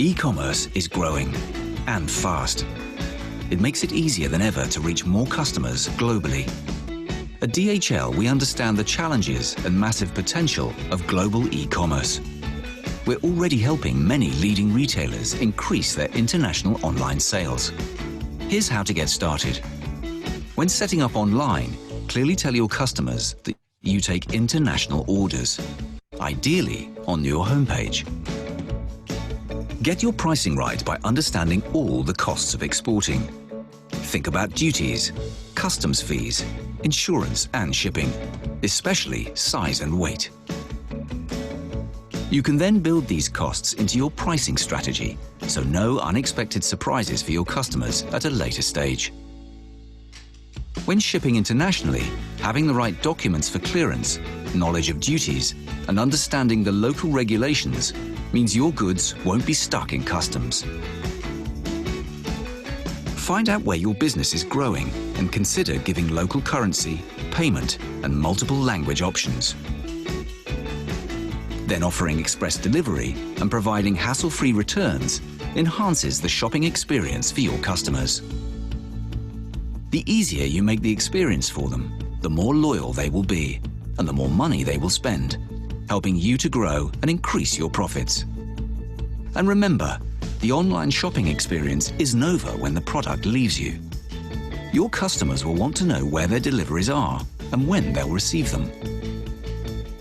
E-commerce is growing, and fast. It makes it easier than ever to reach more customers globally. At DHL, we understand the challenges and massive potential of global e-commerce. We're already helping many leading retailers increase their international online sales. Here's how to get started. When setting up online, clearly tell your customers that you take international orders, ideally on your homepage. Get your pricing right by understanding all the costs of exporting. Think about duties, customs fees, insurance and shipping, especially size and weight. You can then build these costs into your pricing strategy, so no unexpected surprises for your customers at a later stage. When shipping internationally, having the right documents for clearance, knowledge of duties, and understanding the local regulations means your goods won't be stuck in customs. Find out where your business is growing and consider giving local currency, payment, and multiple language options. Then offering express delivery and providing hassle-free returns enhances the shopping experience for your customers. The easier you make the experience for them, the more loyal they will be, and the more money they will spend, helping you to grow and increase your profits. And remember, the online shopping experience isn't over when the product leaves you. Your customers will want to know where their deliveries are and when they'll receive them.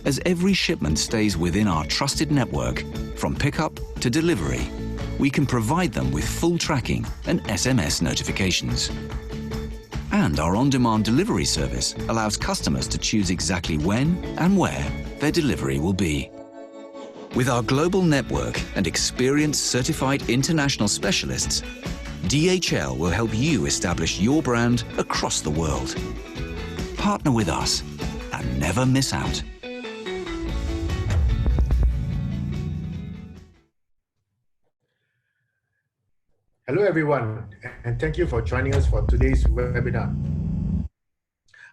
As every shipment stays within our trusted network, from pickup to delivery, we can provide them with full tracking and SMS notifications. And our on-demand delivery service allows customers to choose exactly when and where their delivery will be. With our global network and experienced certified international specialists, DHL will help you establish your brand across the world. Partner with us and never miss out. Hello everyone, and thank you for joining us for today's webinar.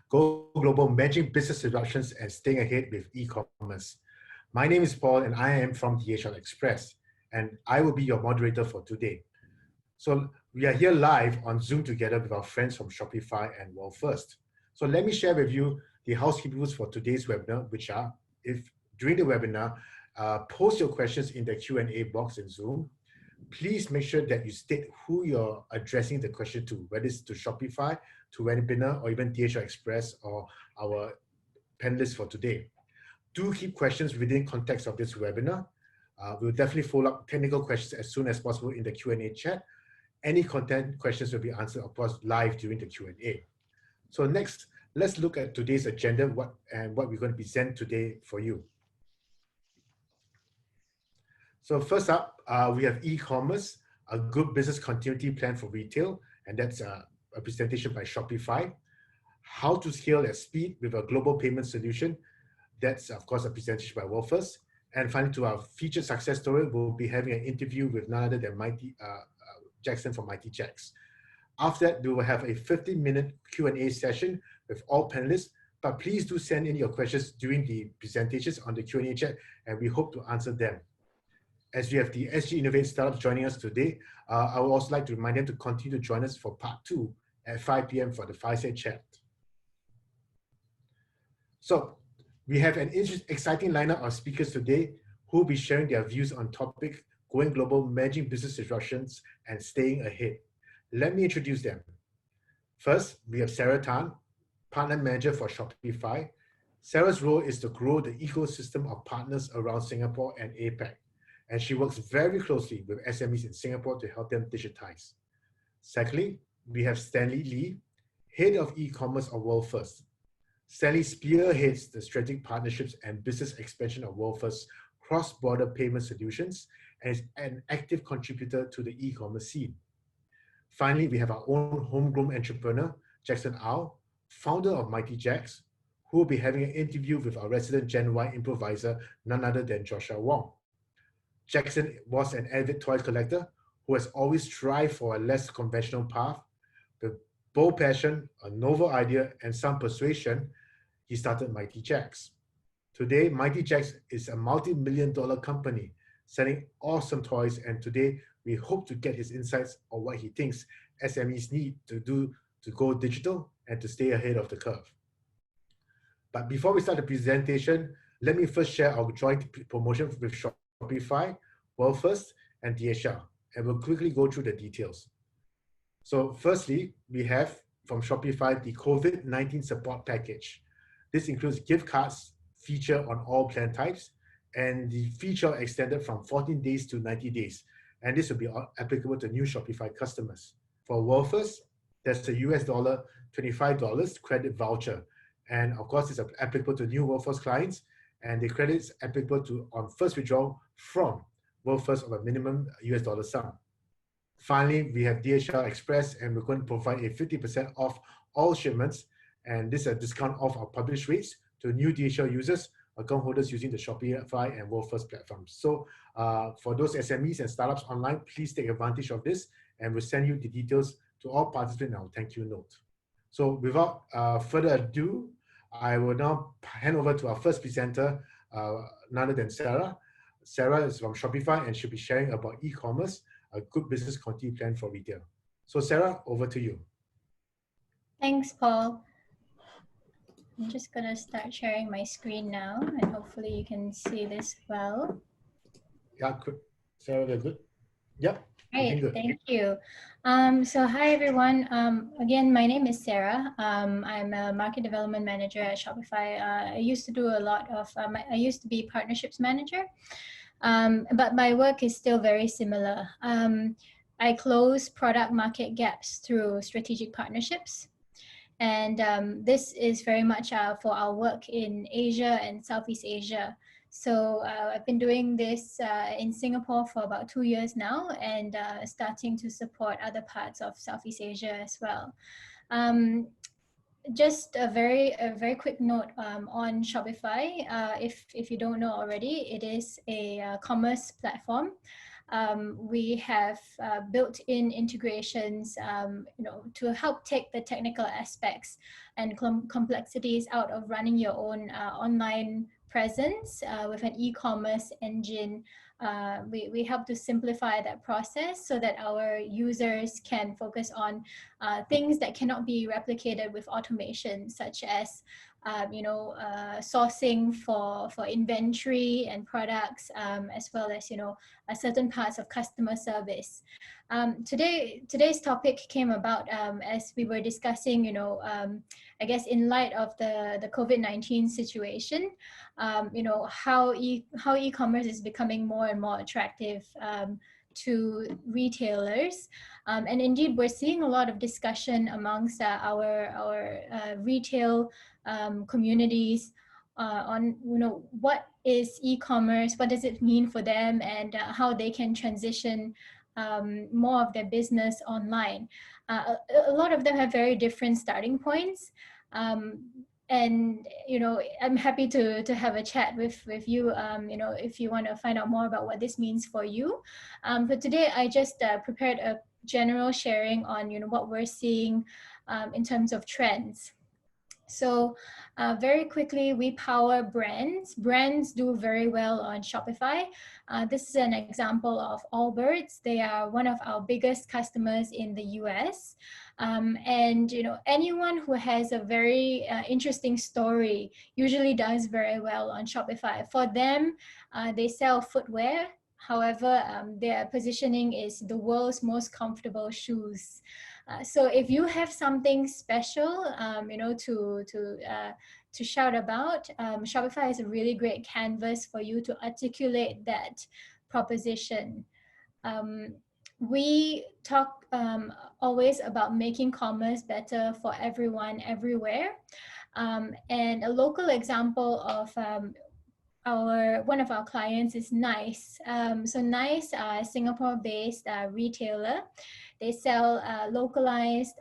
Go Global, Managing Business Disruptions and Staying Ahead with E-commerce. My name is Paul and I am from DHL Express, and I will be your moderator for today. So we are here live on Zoom together with our friends from Shopify and WorldFirst. So let me share with you the housekeeping rules for today's webinar, which are, if during the webinar, post your questions in the Q&A box in Zoom. Please make sure that you state who you're addressing the question to, whether it's to Shopify, to webinar, or even DHL Express or our panelists for today. Do keep questions within context of this webinar. We'll definitely follow up technical questions as soon as possible in the Q&A chat. Any content questions will be answered, of course, live during the Q&A. So next, let's look at today's agenda what we're going to present today for you. So first up, we have e-commerce, a good business continuity plan for retail, and that's a presentation by Shopify. How to scale at speed with a global payment solution. That's, of course, a presentation by WorldFirst. And finally, to our featured success story, we'll be having an interview with none other than MightyJaxx from MightyJaxx. After that, we will have a 15-minute Q&A session with all panelists, but please do send in your questions during the presentations on the Q&A chat, and we hope to answer them. As we have the SG Innovate startups joining us today, I would also like to remind them to continue to join us for part 2 at 5 p.m. for the fireside chat. So we have an exciting lineup of speakers today who will be sharing their views on topic going global, managing business disruptions, and staying ahead. Let me introduce them. First, we have Sarah Tan, Partner Manager for Shopify. Sarah's role is to grow the ecosystem of partners around Singapore and APAC, and she works very closely with SMEs in Singapore to help them digitize. Secondly, we have Stanley Lee, Head of E-commerce of WorldFirst. Stanley spearheads the strategic partnerships and business expansion of WorldFirst's cross-border payment solutions and is an active contributor to the e-commerce scene. Finally, we have our own homegrown entrepreneur, Jackson Au, founder of MightyJaxx, who will be having an interview with our resident Gen Y improviser, none other than Joshua Wong. Jackson was an avid toy collector who has always strived for a less conventional path. With bold passion, a novel idea, and some persuasion, he started MightyJaxx. Today, MightyJaxx is a multi-million-dollar company selling awesome toys. And today we hope to get his insights on what he thinks SMEs need to do to go digital and to stay ahead of the curve. But before we start the presentation, let me first share our joint promotion with Shopify, WorldFirst, and DHL, and we'll quickly go through the details. So firstly, we have from Shopify the COVID-19 support package. This includes gift cards feature on all plan types, and the feature extended from 14 days to 90 days. And this will be applicable to new Shopify customers. For WorldFirst, there's a $25 credit voucher. And of course, it's applicable to new WorldFirst clients, and the credit is applicable to on first withdrawal from WorldFirst of a minimum $, sum. Finally, we have DHL Express, and we're going to provide a 50% off all shipments, and this is a discount off our published rates to new DHL users, account holders using the Shopify and WorldFirst platforms. So for those SMEs and startups online, please take advantage of this, and we'll send you the details to all participants in our thank you note. So without further ado, I will now hand over to our first presenter, none other than Sarah. Sarah is from Shopify, and she'll be sharing about e-commerce, a good business continuity plan for retail. So Sarah, over to you. Thanks, Paul. I'm just going to start sharing my screen now, and hopefully you can see this well. Yeah, good. Sarah, we're good. Yep. Great, thank you. So hi everyone. Again, my name is Sarah. I'm a market development manager at Shopify. I used to do a lot of, I used to be partnerships manager, but my work is still very similar. I close product market gaps through strategic partnerships. And this is very much for our work in Asia and Southeast Asia. So I've been doing this in Singapore for about 2 years now, and starting to support other parts of Southeast Asia as well. Just a very quick note on Shopify. If you don't know already, it is a commerce platform. We have built-in integrations, to help take the technical aspects and complexities out of running your own online presence with an e-commerce engine. We help to simplify that process so that our users can focus on things that cannot be replicated with automation, such as sourcing for inventory and products, as well as certain parts of customer service. Today's topic came about as we were discussing, I guess in light of the COVID-19 situation, how e-commerce is becoming more and more attractive to retailers, and indeed we're seeing a lot of discussion amongst our retail communities on what is e-commerce, what does it mean for them, and how they can transition more of their business online. A lot of them have very different starting points, and I'm happy to have a chat with you, if you want to find out more about what this means for you. But today I just prepared a general sharing on what we're seeing in terms of trends. So very quickly, we power brands. Brands do very well on Shopify. This is an example of Allbirds. They are one of our biggest customers in the US. And anyone who has a very interesting story usually does very well on Shopify. For them, they sell footwear. However, their positioning is the world's most comfortable shoes. So if you have something special, to shout about, Shopify is a really great canvas for you to articulate that proposition. We talk always about making commerce better for everyone, everywhere. And a local example of one of our clients is Nice. So Nice, a Singapore-based retailer. They sell localized,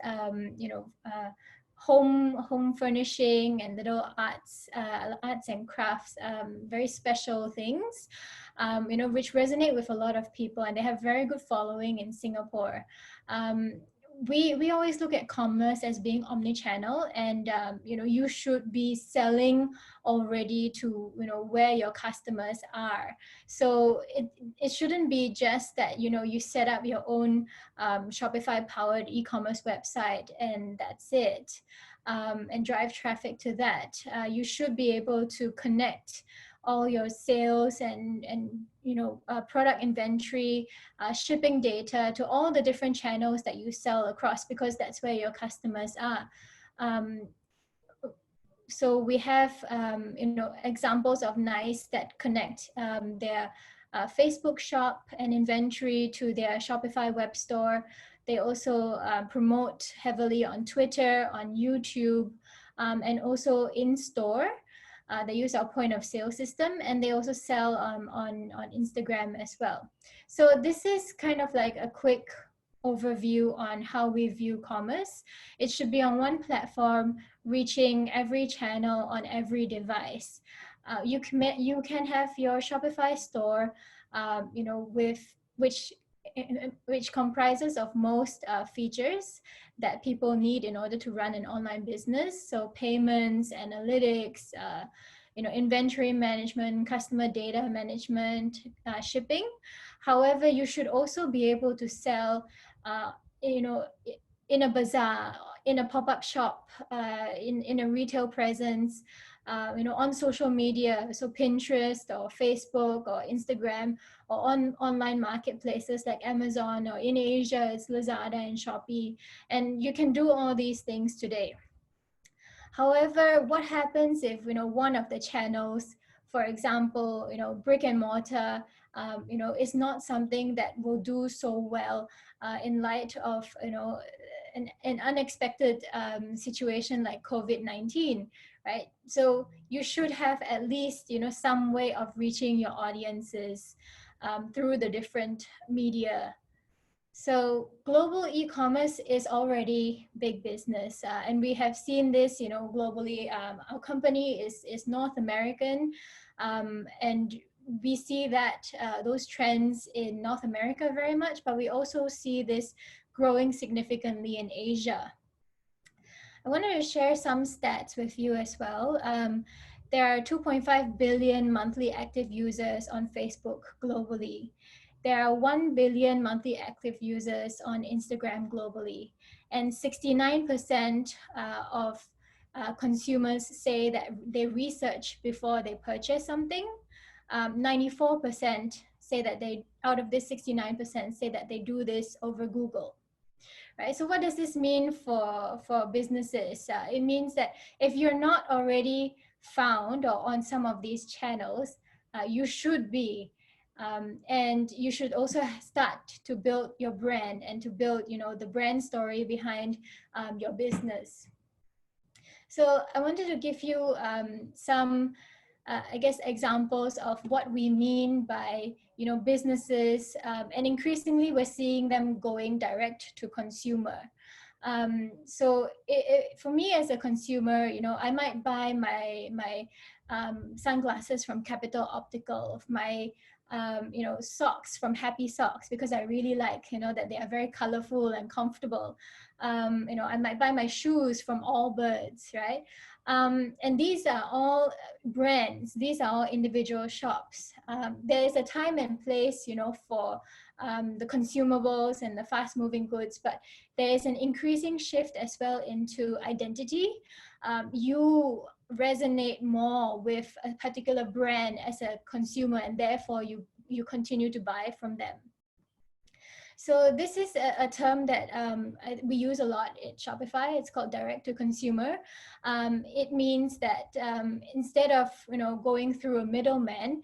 home furnishing and little arts and crafts, very special things, which resonate with a lot of people, and they have very good following in Singapore. we always look at commerce as being omni-channel, and you should be selling already to where your customers are. So it shouldn't be just that you set up your own Shopify powered e-commerce website and that's it, and drive traffic to that. You should be able to connect all your sales and product inventory, shipping data to all the different channels that you sell across, because that's where your customers are. So we have examples of NICE that connect their Facebook shop and inventory to their Shopify web store. They also promote heavily on Twitter, on YouTube, and also in store. They use our point of sale system, and they also sell on Instagram as well. So this is kind of like a quick overview on how we view commerce. It should be on one platform, reaching every channel on every device. You can have your Shopify store, with which comprises of most features that people need in order to run an online business. So payments, analytics, inventory management, customer data management, shipping. However, you should also be able to sell, in a bazaar, in a pop-up shop, in a retail presence, on social media, so Pinterest or Facebook or Instagram, or on online marketplaces like Amazon, or in Asia it's Lazada and Shopee, and you can do all these things today. However, what happens if one of the channels, for example, brick and mortar, is not something that will do so well in light of an unexpected situation like COVID-19, right? So you should have at least some way of reaching your audiences through the different media. So global e-commerce is already big business, and we have seen this globally. Our company is North American, and we see that those trends in North America very much, but we also see this growing significantly in Asia. I wanted to share some stats with you as well. There are 2.5 billion monthly active users on Facebook globally. There are 1 billion monthly active users on Instagram globally, and 69% of consumers say that they research before they purchase something. 94% say that out of this 69% say that they do this over Google. Right? So what does this mean for businesses? It means that if you're not already found or on some of these channels, you should be. And you should also start to build your brand and to build, the brand story behind your business. So I wanted to give you some, I guess, examples of what we mean by, businesses, and increasingly we're seeing them going direct to consumer. So for me as a consumer, I might buy my sunglasses from Capital Optical, my socks from Happy Socks, because I really like, that they are very colorful and comfortable. I might buy my shoes from Allbirds, right? And these are all brands. These are all individual shops. There is a time and place, for the consumables and the fast-moving goods, but there is an increasing shift as well into identity. You resonate more with a particular brand as a consumer, and therefore you continue to buy from them. So this is a term that we use a lot at Shopify. It's called direct to consumer. It means that instead of going through a middleman,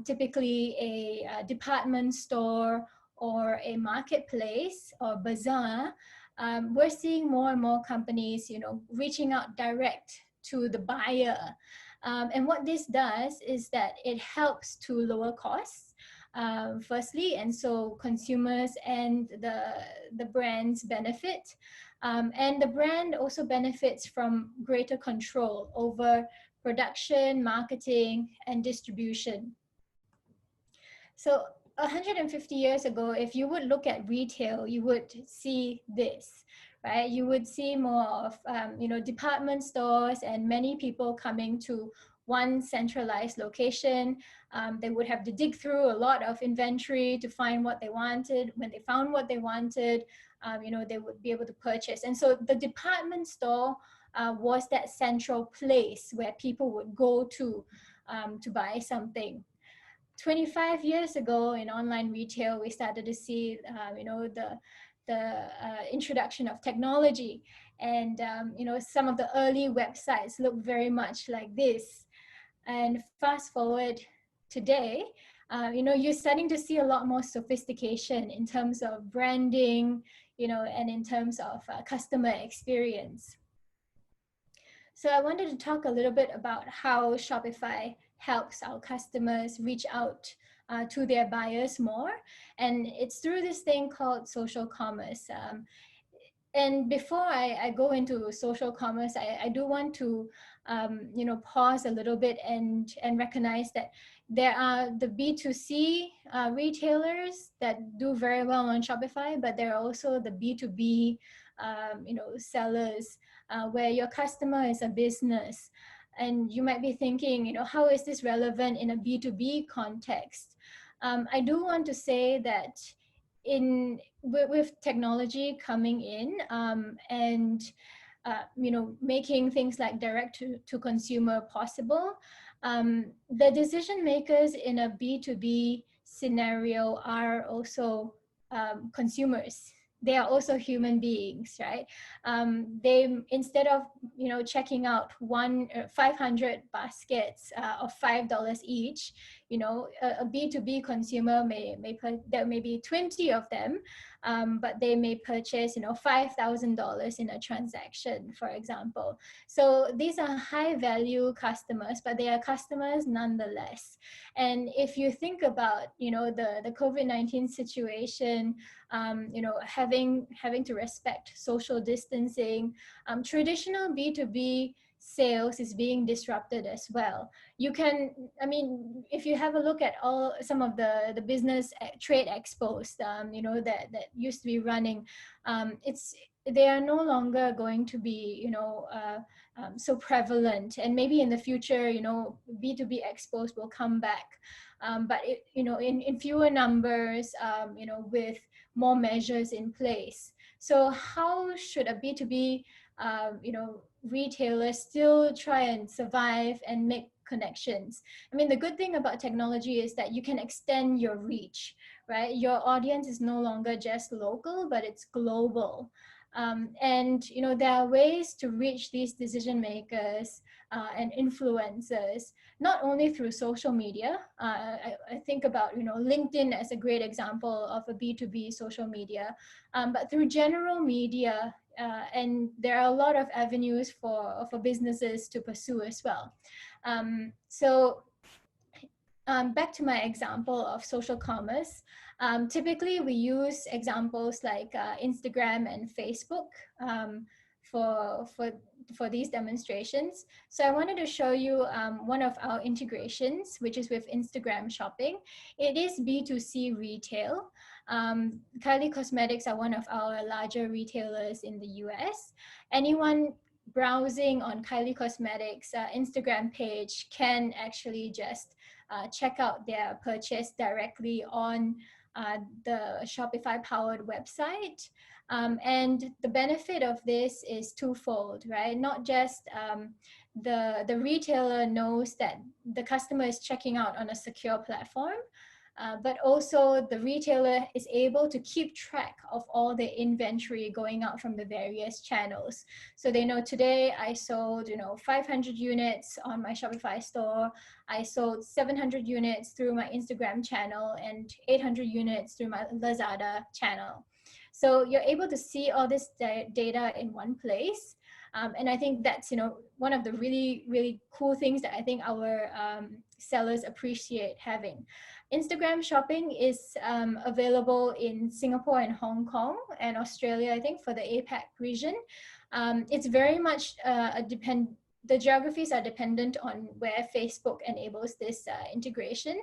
typically a department store or a marketplace or bazaar, we're seeing more and more companies reaching out direct to the buyer. And what this does is that it helps to lower costs, firstly, and so consumers and the brands benefit. And the brand also benefits from greater control over production, marketing, and distribution. So 150 years ago, if you would look at retail, you would see this, right? You would see more of, department stores and many people coming to one centralized location. They would have to dig through a lot of inventory to find what they wanted. When they found what they wanted, they would be able to purchase. And so the department store was that central place where people would go to buy something. 25 years ago in online retail, we started to see, the introduction of technology. And, some of the early websites look very much like this. And fast forward today, you're starting to see a lot more sophistication in terms of branding, and in terms of customer experience. So I wanted to talk a little bit about how Shopify helps our customers reach out to their buyers more. And it's through this thing called social commerce. And before I go into social commerce, I do want to, pause a little bit and recognize that there are the B2C retailers that do very well on Shopify, but there are also the B2B, sellers where your customer is a business. And you might be thinking, how is this relevant in a B2B context? I do want to say that with technology coming in and making things like direct to consumer possible, the decision makers in a B2B scenario are also consumers. They are also human beings, right? They, instead of checking out 500 baskets of $5 each, a B2B consumer there may be 20 of them, but they may purchase $5,000 in a transaction, for example. So these are high value customers, but they are customers nonetheless. And if you think about the COVID-19 situation, having to respect social distancing, traditional B2B sales is being disrupted as well. If you have a look at some of the business trade expos, that used to be running, they are no longer going to be, so prevalent. And maybe in the future, B2B expos will come back, but in fewer numbers, with more measures in place. So how should a B2B, retailer still try and survive and make connections? The good thing about technology is that you can extend your reach, right? Your audience is no longer just local, but it's global. And there are ways to reach these decision makers and influencers, not only through social media. I think about LinkedIn as a great example of a B2B social media, but through general media, and there are a lot of avenues for businesses to pursue as well. Back to my example of social commerce. Typically, we use examples like Instagram and Facebook for these demonstrations. So I wanted to show you one of our integrations, which is with Instagram shopping. It is B2C retail. Kylie Cosmetics are one of our larger retailers in the US. Anyone browsing on Kylie Cosmetics' Instagram page can actually just check out their purchase directly on the Shopify powered website. And the benefit of this is twofold, right? Not just the retailer knows that the customer is checking out on a secure platform, but also the retailer is able to keep track of all the inventory going out from the various channels. So they know today I sold 500 units on my Shopify store, I sold 700 units through my Instagram channel, and 800 units through my Lazada channel. So you're able to see all this data in one place. And I think that's one of the really, really cool things that I think our sellers appreciate having. Instagram shopping is available in Singapore and Hong Kong and Australia, I think, for the APAC region. It's very much the geographies are dependent on where Facebook enables this integration.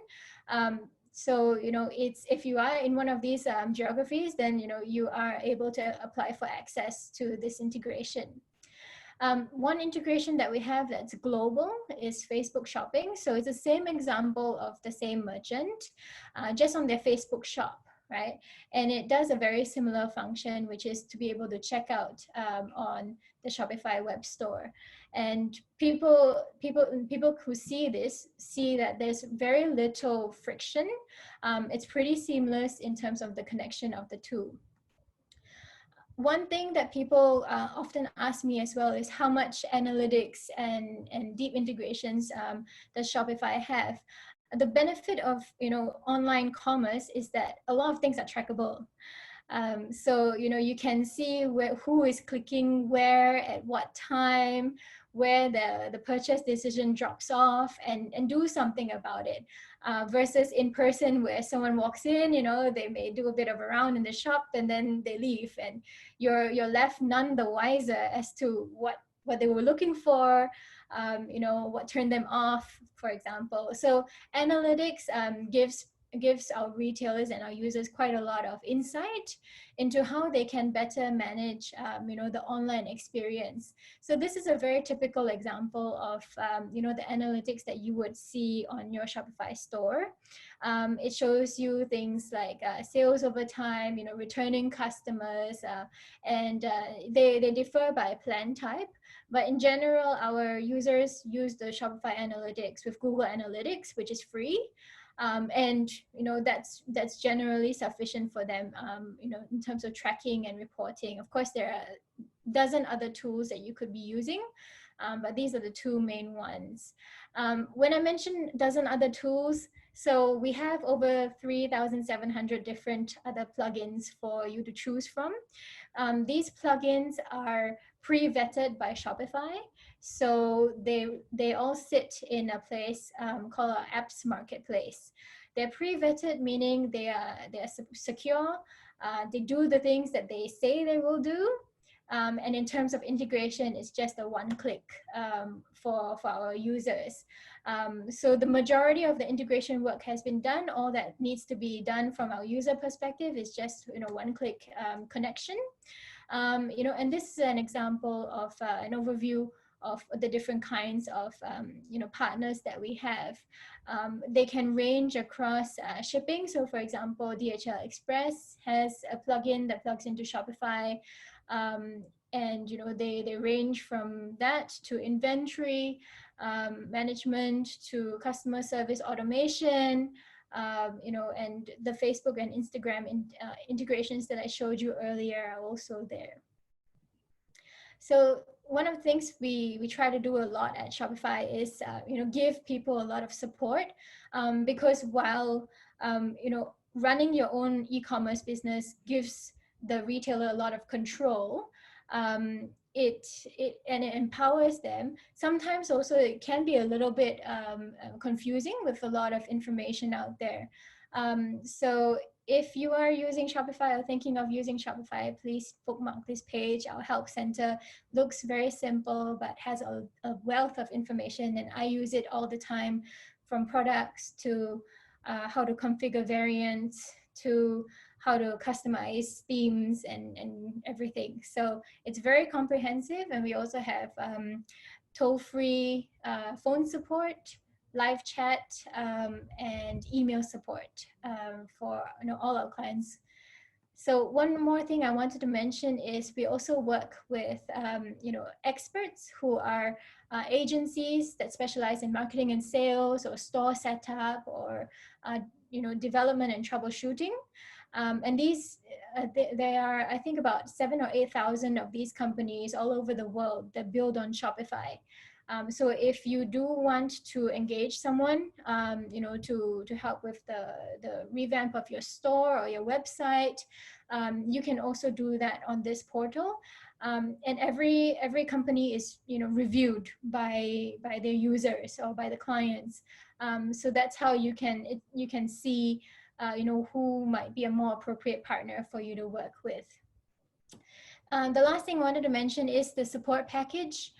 So, it's, if you are in one of these geographies, then, you are able to apply for access to this integration. One integration that we have that's global is Facebook shopping. So it's the same example of the same merchant, just on their Facebook shop, right? And it does a very similar function, which is to be able to check out on the Shopify web store. And people who see this see that there's very little friction. It's pretty seamless in terms of the connection of the two. One thing that people often ask me as well is how much analytics and deep integrations does Shopify have? The benefit of online commerce is that a lot of things are trackable. So you can see who is clicking where at what time, where the purchase decision drops off, and do something about it. Versus in person, where someone walks in, they may do a bit of a round in the shop and then they leave, and you're left none the wiser as to what they were looking for, what turned them off, for example. So analytics gives our retailers and our users quite a lot of insight into how they can better manage the online experience. So this is a very typical example of the analytics that you would see on your Shopify store. It shows you things like sales over time, returning customers, and they differ by plan type. But in general, our users use the Shopify analytics with Google Analytics, which is free. And that's generally sufficient for them, in terms of tracking and reporting. Of course, there are a dozen other tools that you could be using, but these are the two main ones. When I mention dozen other tools, so we have over 3,700 different other plugins for you to choose from. These plugins are pre-vetted by Shopify. So they all sit in a place called our apps marketplace. They're pre-vetted, meaning they're secure. They do the things that they say they will do. And in terms of integration, it's just a one-click for our users. So the majority of the integration work has been done. All that needs to be done from our user perspective is just one-click connection. And this is an example of an overview of the different kinds of partners that we have. They can range across shipping. So for example, DHL Express has a plugin that plugs into Shopify. And they range from that to inventory management, to customer service automation, and the Facebook and Instagram integrations that I showed you earlier are also there. So one of the things we try to do a lot at Shopify is give people a lot of support, because while running your own e-commerce business gives the retailer a lot of control, it empowers them. Sometimes also it can be a little bit confusing with a lot of information out there. So if you are using Shopify or thinking of using Shopify, please bookmark this page. Our help center looks very simple, but has a wealth of information, and I use it all the time, from products to how to configure variants, to how to customize themes and everything. So it's very comprehensive, and we also have toll-free phone support, live chat, and email support for all our clients. So one more thing I wanted to mention is we also work with experts who are agencies that specialize in marketing and sales, or store setup, or development and troubleshooting. And these, there are, I think, about 7,000 or 8,000 of these companies all over the world that build on Shopify. So if you do want to engage someone, to help with the revamp of your store or your website, you can also do that on this portal. And every company is reviewed by their users or by the clients. So that's how you can see who might be a more appropriate partner for you to work with. The last thing I wanted to mention is the support package.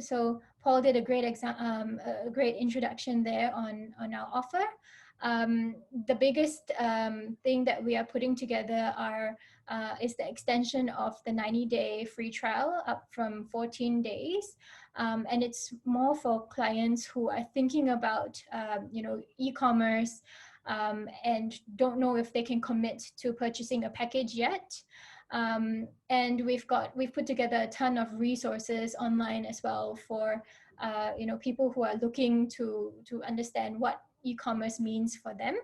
So Paul did a great introduction there on our offer. The biggest thing that we are putting together is the extension of the 90-day free trial up from 14 days. And it's more for clients who are thinking about, e-commerce and don't know if they can commit to purchasing a package yet. And we've put together a ton of resources online as well for people who are looking to understand what e-commerce means for them.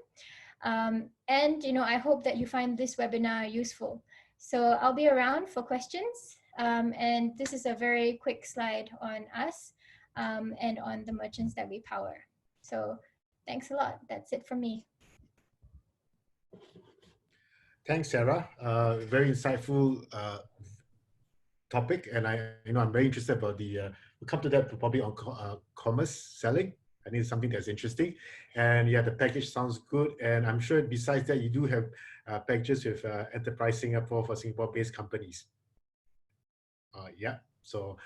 And I hope that you find this webinar useful. So I'll be around for questions. And this is a very quick slide on us and on the merchants that we power. So thanks a lot. That's it from me. Thanks, Sarah. Very insightful topic, and I'm very interested about we'll come to that probably on commerce selling. I think it's something that's interesting, and yeah, the package sounds good. And I'm sure besides that, you do have packages with Enterprise Singapore for Singapore-based companies. Yeah, so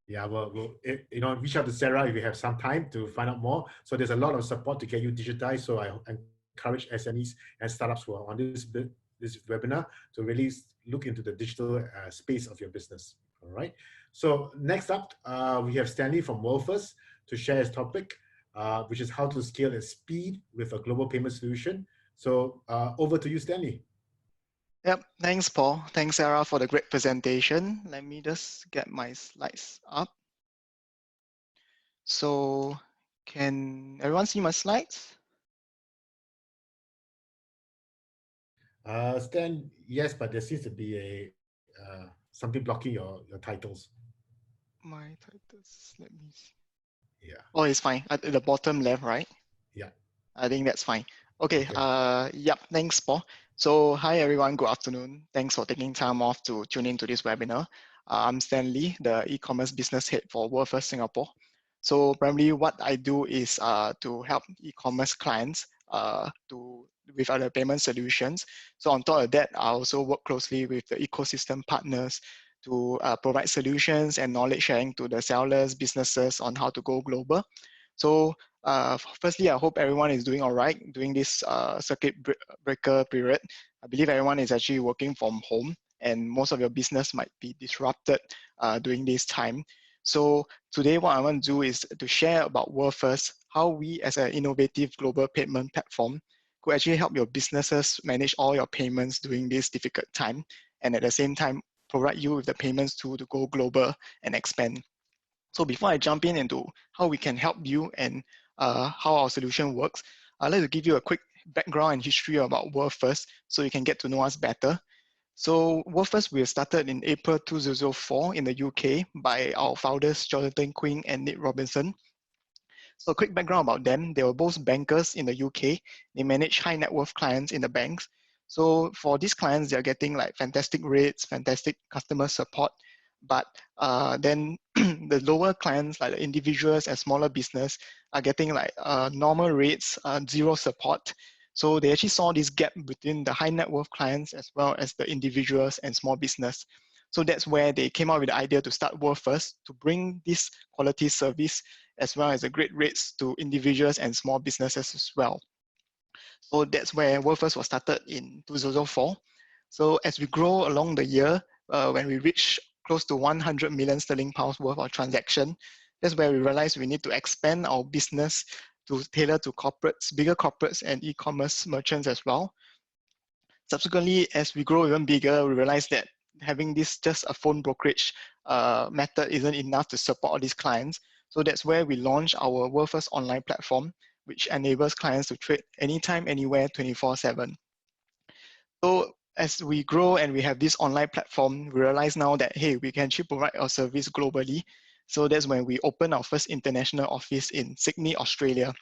yeah, we'll reach out to Sarah if you have some time to find out more. So there's a lot of support to get you digitized. So I encourage SMEs and startups who are on this webinar to really look into the digital space of your business. All right. So next up, we have Stanley from WorldFirst to share his topic, which is how to scale at speed with a global payment solution. So over to you, Stanley. Yep, thanks, Paul. Thanks, Sarah, for the great presentation. Let me just get my slides up. So can everyone see my slides? Stan, yes, but there seems to be something blocking your titles. My titles, let me see. Yeah. Oh, it's fine. At the bottom left, right? Yeah. I think that's fine. Okay. Yep. Thanks, Paul. So hi, everyone. Good afternoon. Thanks for taking time off to tune into this webinar. I'm Stanley, the e-commerce business head for WorldFirst Singapore. So primarily what I do is to help e-commerce clients with other payment solutions. So on top of that, I also work closely with the ecosystem partners to provide solutions and knowledge sharing to the sellers, businesses on how to go global. So firstly, I hope everyone is doing all right during this circuit breaker period. I believe everyone is actually working from home and most of your business might be disrupted during this time. So today what I want to do is to share about WorldFirst, how we as an innovative global payment platform could actually help your businesses manage all your payments during this difficult time, and at the same time provide you with the payments tool to go global and expand. So before I jump into how we can help you and how our solution works, I'd like to give you a quick background and history about WorldFirst so you can get to know us better. So WorldFirst, we started in April 2004 in the UK by our founders, Jonathan Quinn and Nick Robinson. So a quick background about them. They were both bankers in the UK. They manage high net worth clients in the banks. So for these clients, they're getting like fantastic rates, fantastic customer support. But then the lower clients, like the individuals and smaller business, are getting like normal rates, zero support. So they actually saw this gap between the high net worth clients as well as the individuals and small business. So that's where they came up with the idea to start WorldFirst to bring this quality service as well as the great rates to individuals and small businesses as well. So that's where WorldFirst was started in 2004. So as we grow along the year, when we reach close to 100 million sterling pounds worth of transaction, that's where we realized we need to expand our business to tailor to corporates, bigger corporates and e-commerce merchants as well. Subsequently, as we grow even bigger, we realized that having this just a phone brokerage method isn't enough to support all these clients. So that's where we launched our WorldFirst online platform, which enables clients to trade anytime, anywhere, 24/7. So as we grow and we have this online platform, we realize now that, hey, we can actually provide our service globally. So that's when we opened our first international office in Sydney, Australia.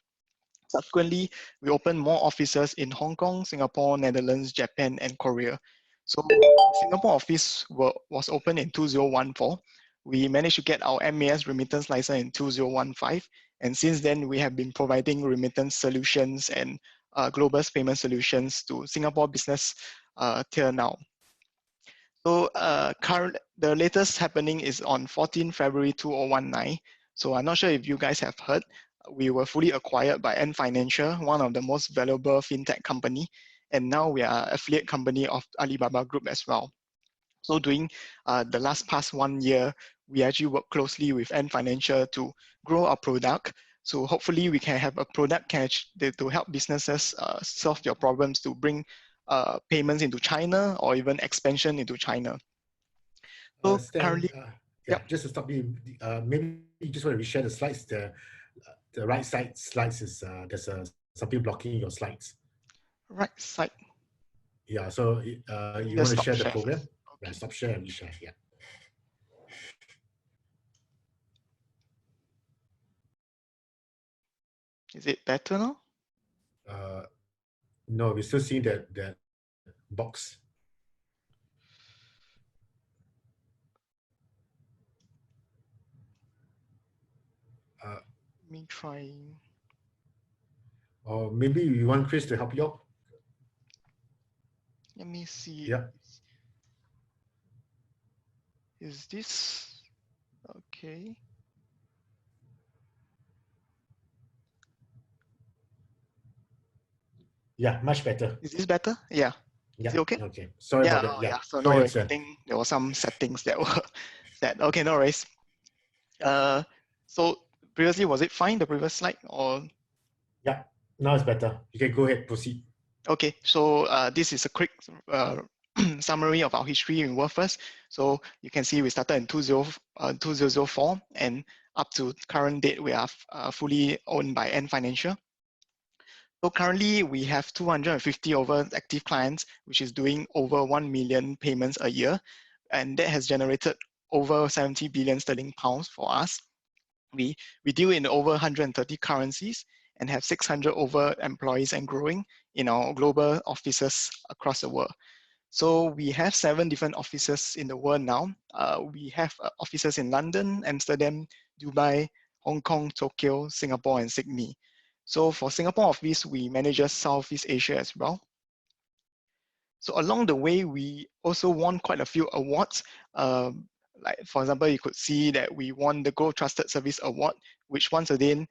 Subsequently, we opened more offices in Hong Kong, Singapore, Netherlands, Japan, and Korea. So Singapore office was opened in 2014. We managed to get our MAS remittance license in 2015. And since then, we have been providing remittance solutions and global payment solutions to Singapore business till now. So the latest happening is on 14 February 2019. So I'm not sure if you guys have heard. we were fully acquired by Ant Financial, one of the most valuable fintech company. And now we are affiliate company of Alibaba Group as well. So during the past 1 year, we actually work closely with Ant Financial to grow our product. So hopefully we can have a product to help businesses solve your problems, to bring payments into China or even expansion into China. So Stan, currently, yep. Just to stop you, maybe you just want to reshare the slides. The right side slides is there's something blocking your slides. Right side. Yeah, so you want to share the program? Okay. Yeah, stop share and reshare. Yeah. Is it better now? No, we're still seeing that box. Let me try. Or maybe you want Chris to help you out? Let me see. Yeah. Is this okay? Yeah, much better. Is this better? Yeah. Yeah. Is it okay? Okay. Sorry about that. Yeah. So Go no ahead, worries. I Stan. think there were some settings that were set. Okay, no worries. So previously, was it fine, the previous slide, or? Yeah, now it's better. You can go ahead, proceed. Okay, so this is a quick summary of our history in WorldFirst. So you can see we started in 2004, and up to current date, we are fully owned by Ant Financial. So currently, we have 250 over active clients, which is doing over 1 million payments a year. And that has generated over 70 billion sterling pounds for us. We deal in over 130 currencies and have 600 over employees and growing in our global offices across the world. So we have 7 different offices in the world now. We have offices in London, Amsterdam, Dubai, Hong Kong, Tokyo, Singapore, and Sydney. So for Singapore office, we manage Southeast Asia as well. So along the way, we also won quite a few awards. Like for example, you could see that we won the Gold Trusted Service Award, which once again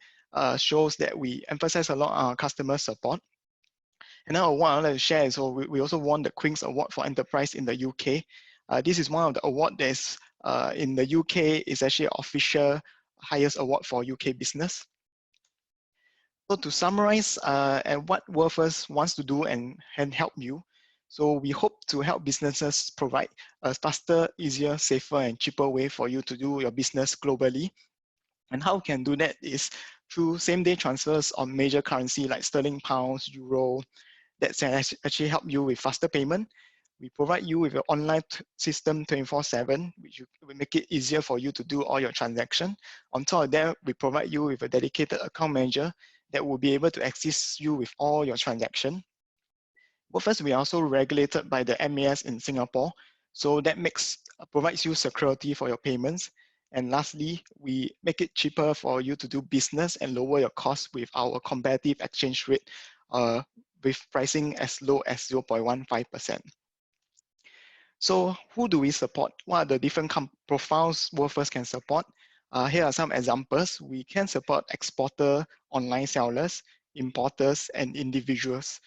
shows that we emphasize a lot on our customer support. Another award I'd like to share is we also won the Queen's Award for Enterprise in the UK. This is one of the awards that is in the UK is actually an official highest award for UK business. So to summarize and what WorldFirst wants to do and help you, so we hope to help businesses provide a faster, easier, safer, and cheaper way for you to do your business globally. And how we can do that is through same-day transfers on major currency like sterling, pounds, euro, that can actually help you with faster payment. We provide you with an online system 24/7, which will make it easier for you to do all your transactions. On top of that, we provide you with a dedicated account manager that will be able to assist you with all your transactions. But first, we are also regulated by the MAS in Singapore, so that provides you security for your payments. And lastly, we make it cheaper for you to do business and lower your costs with our competitive exchange rate with pricing as low as 0.15%. So who do we support? What are the different profiles WorldFirst can support? Here are some examples. We can support exporter, online sellers, importers, and individuals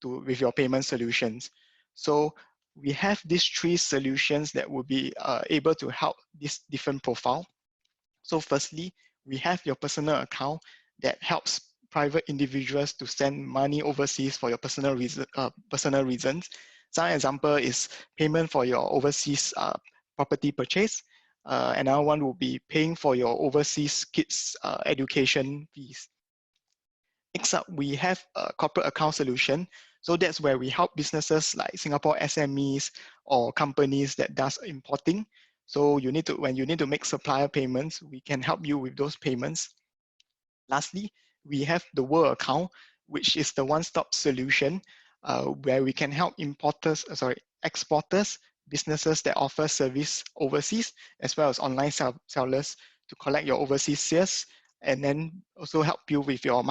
with your payment solutions. So we have these 3 solutions that will be able to help this different profile. So firstly, we have your personal account that helps private individuals to send money overseas for your personal reasons. Some example is payment for your overseas property purchase. Another one will be paying for your overseas kids' education fees. Next up, we have a corporate account solution. So that's where we help businesses like Singapore SMEs or companies that does importing. So when you need to make supplier payments, we can help you with those payments. Lastly, we have the World Account, which is the one-stop solution where we can help exporters, businesses that offer service overseas, as well as online sellers to collect your overseas sales, and then also help you with your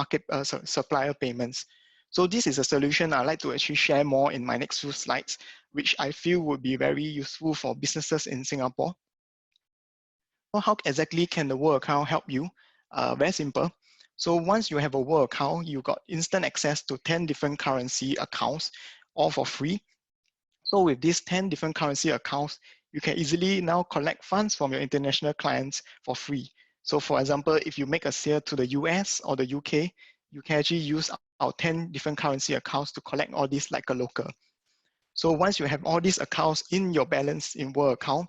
supplier payments. So this is a solution I'd like to actually share more in my next few slides, which I feel would be very useful for businesses in Singapore. So how exactly can the World Account help you? Very simple. So once you have a World account, you got instant access to 10 different currency accounts, all for free. So with these 10 different currency accounts, you can easily now collect funds from your international clients for free. So for example, if you make a sale to the US or the UK, you can actually use our 10 different currency accounts to collect all these like a local. So once you have all these accounts in your balance in World account,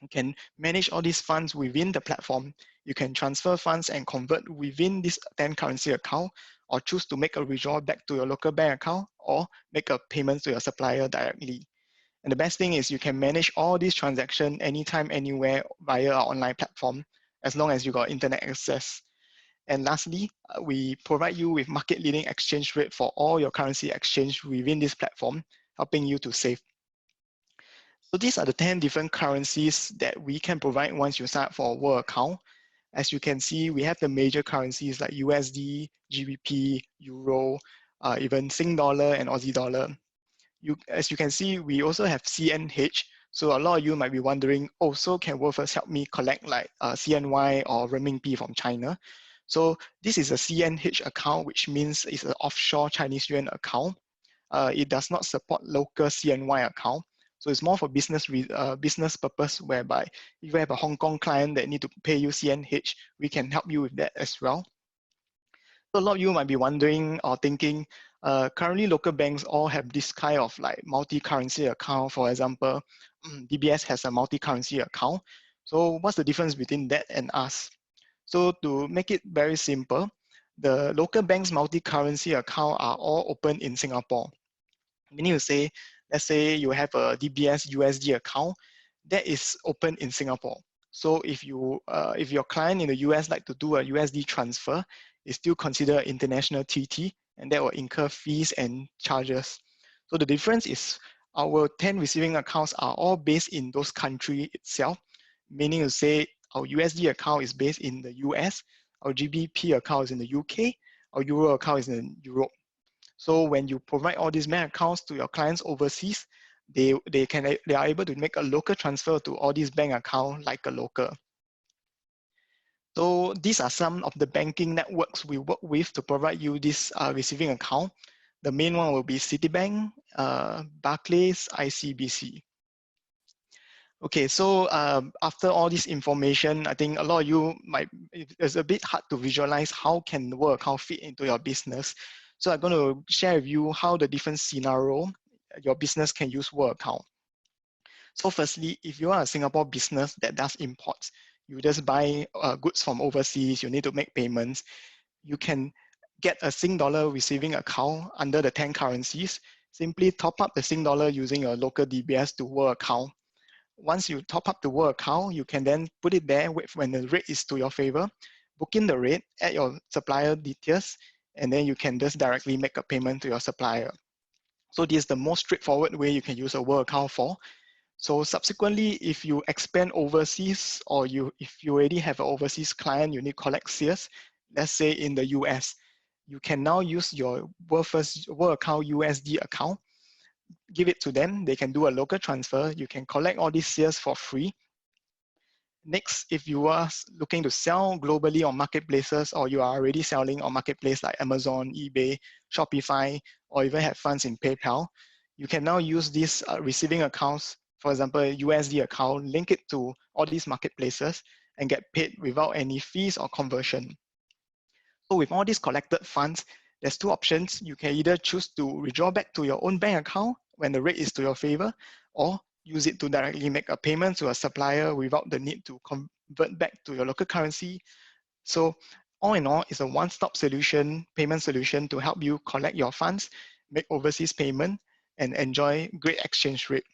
you can manage all these funds within the platform. You can transfer funds and convert within this 10 currency account, or choose to make a withdrawal back to your local bank account, or make a payment to your supplier directly. And the best thing is you can manage all these transactions anytime, anywhere via our online platform, as long as you got internet access. And lastly, we provide you with market-leading exchange rate for all your currency exchange within this platform, helping you to save. So these are the 10 different currencies that we can provide once you sign up for a World account. As you can see, we have the major currencies like USD, GBP, Euro, even Sing dollar and Aussie dollar. As you can see, we also have CNH. So a lot of you might be wondering, oh, so can WorldFirst help me collect like CNY or renminbi from China? So this is a CNH account, which means it's an offshore Chinese yuan account. It does not support local CNY account. So it's more for business purpose, whereby if you have a Hong Kong client that need to pay you CNH, we can help you with that as well. So a lot of you might be wondering or thinking, currently local banks all have this kind of like multi-currency account. For example, DBS has a multi-currency account. So what's the difference between that and us? So to make it very simple, the local banks multi-currency account are all open in Singapore. Meaning to say, let's say you have a DBS USD account that is open in Singapore. So if your client in the US like to do a USD transfer, it's still considered international TT, and that will incur fees and charges. So the difference is our 10 receiving accounts are all based in those countries itself, meaning to say our USD account is based in the US, our GBP account is in the UK, our Euro account is in Europe. So when you provide all these bank accounts to your clients overseas, they are able to make a local transfer to all these bank accounts like a local. So these are some of the banking networks we work with to provide you this receiving account. The main one will be Citibank, Barclays, ICBC. Okay, so after all this information, I think a lot of you it's a bit hard to visualize how can the World account fit into your business. So I'm going to share with you how the different scenario your business can use World account. So firstly, if you are a Singapore business that does imports, you just buy goods from overseas, you need to make payments, you can get a Sing dollar receiving account under the 10 currencies. Simply top up the Sing dollar using your local DBS to World account. Once you top up the World account, you can then put it there when the rate is to your favor, book in the rate, add your supplier details, and then you can just directly make a payment to your supplier. So this is the most straightforward way you can use a World account for. So subsequently, if you expand overseas, or if you already have an overseas client, you need to collect sales, let's say in the US, you can now use your WorldFirst World account USD account, give it to them, they can do a local transfer, you can collect all these sales for free. Next, if you are looking to sell globally on marketplaces, or you are already selling on marketplaces like Amazon, eBay, Shopify, or even have funds in PayPal, you can now use these receiving accounts, for example, USD account, link it to all these marketplaces and get paid without any fees or conversion. So with all these collected funds, there's two options. You can either choose to withdraw back to your own bank account when the rate is to your favor, or use it to directly make a payment to a supplier without the need to convert back to your local currency. So all in all, it's a one-stop solution, payment solution to help you collect your funds, make overseas payment, and enjoy great exchange rate.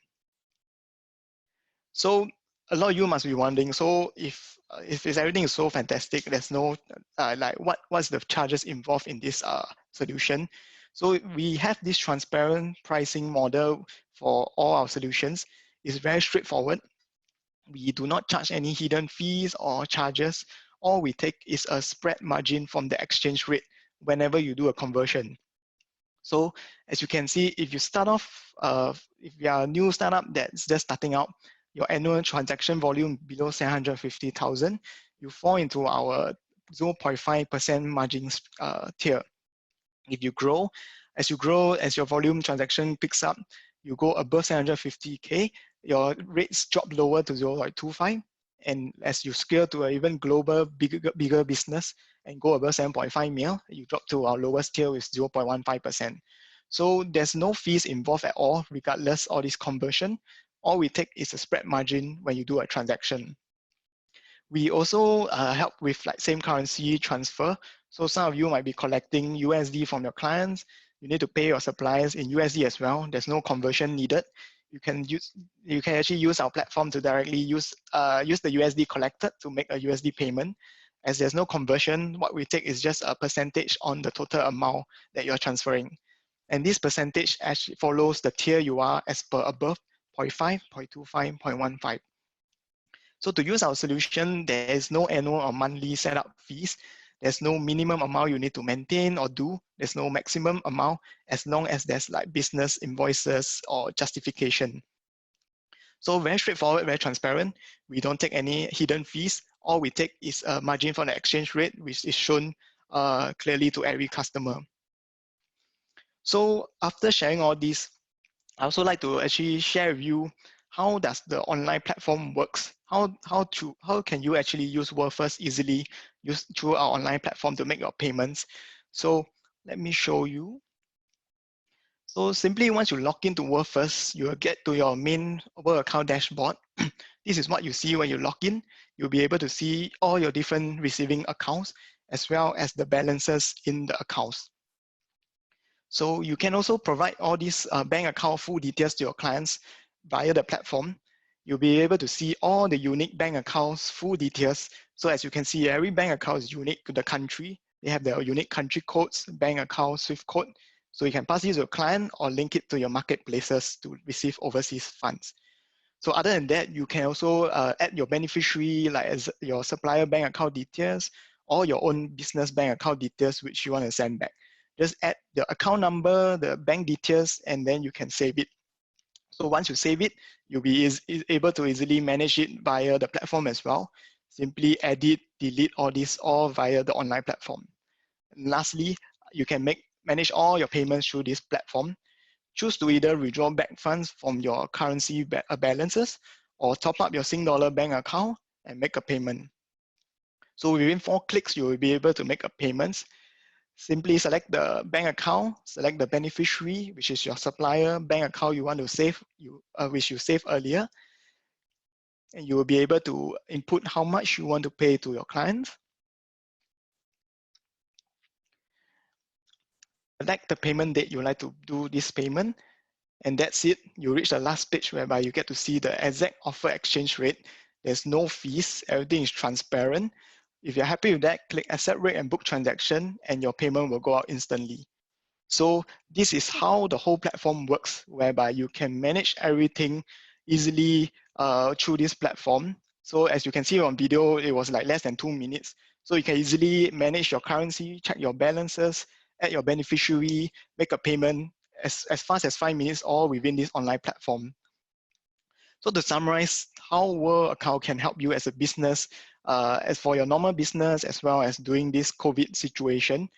So a lot of you must be wondering, so if everything is so fantastic, there's no what's the charges involved in this solution? So we have this transparent pricing model for all our solutions. It's very straightforward. We do not charge any hidden fees or charges. All we take is a spread margin from the exchange rate whenever you do a conversion. So as you can see, if you start off, if you are a new startup that's just starting out, your annual transaction volume below 750,000, you fall into our 0.5% margin tier. If you grow, as your volume transaction picks up, you go above 750K, your rates drop lower to 0.25. And as you scale to an even global bigger business and go above 7.5 mil, you drop to our lowest tier with 0.15%. So there's no fees involved at all, regardless of this conversion. All we take is a spread margin when you do a transaction. We also help with like same currency transfer. So some of you might be collecting USD from your clients. You need to pay your suppliers in USD as well. There's no conversion needed. You can actually use our platform to directly use the USD collected to make a USD payment. As there's no conversion, what we take is just a percentage on the total amount that you're transferring. And this percentage actually follows the tier you are as per above, 0.5, 0.25, 0.15. So to use our solution, there is no annual or monthly setup fees. There's no minimum amount you need to maintain or do. There's no maximum amount as long as there's like business invoices or justification. So very straightforward, very transparent. We don't take any hidden fees. All we take is a margin for the exchange rate, which is shown clearly to every customer. So after sharing all this, I also like to actually share with you how does the online platform works. How can you actually use WorldFirst easily through our online platform to make your payments. So let me show you. So simply once you log into WorldFirst, you will get to your main World account dashboard. This is what you see when you log in. You'll be able to see all your different receiving accounts as well as the balances in the accounts. So you can also provide all these bank account full details to your clients via the platform. You'll be able to see all the unique bank accounts full details. So as you can see, every bank account is unique to the country. They have their unique country codes, bank account, SWIFT code. So you can pass this to a client or link it to your marketplaces to receive overseas funds. So other than that, you can also add your beneficiary, like as your supplier bank account details or your own business bank account details, which you want to send back. Just add the account number, the bank details, and then you can save it. So once you save it, you'll be able to easily manage it via the platform as well. Simply edit, delete all this all via the online platform. And lastly, you can manage all your payments through this platform. Choose to either withdraw back funds from your currency balances or top up your Sing dollar bank account and make a payment. So within 4 clicks, you will be able to make a payment. Simply select the bank account, select the beneficiary, which is your supplier bank account you want to save, which you saved earlier. And you will be able to input how much you want to pay to your clients. Select the payment date you would like to do this payment. And that's it. You reach the last page whereby you get to see the exact offer exchange rate. There's no fees. Everything is transparent. If you're happy with that, click accept rate and book transaction and your payment will go out instantly. So this is how the whole platform works, whereby you can manage everything easily through this platform. So as you can see on video, it was like less than 2 minutes. So you can easily manage your currency, check your balances, add your beneficiary, make a payment as fast as 5 minutes, all within this online platform. So to summarize, how World account can help you as a business, as for your normal business, as well as during this COVID situation,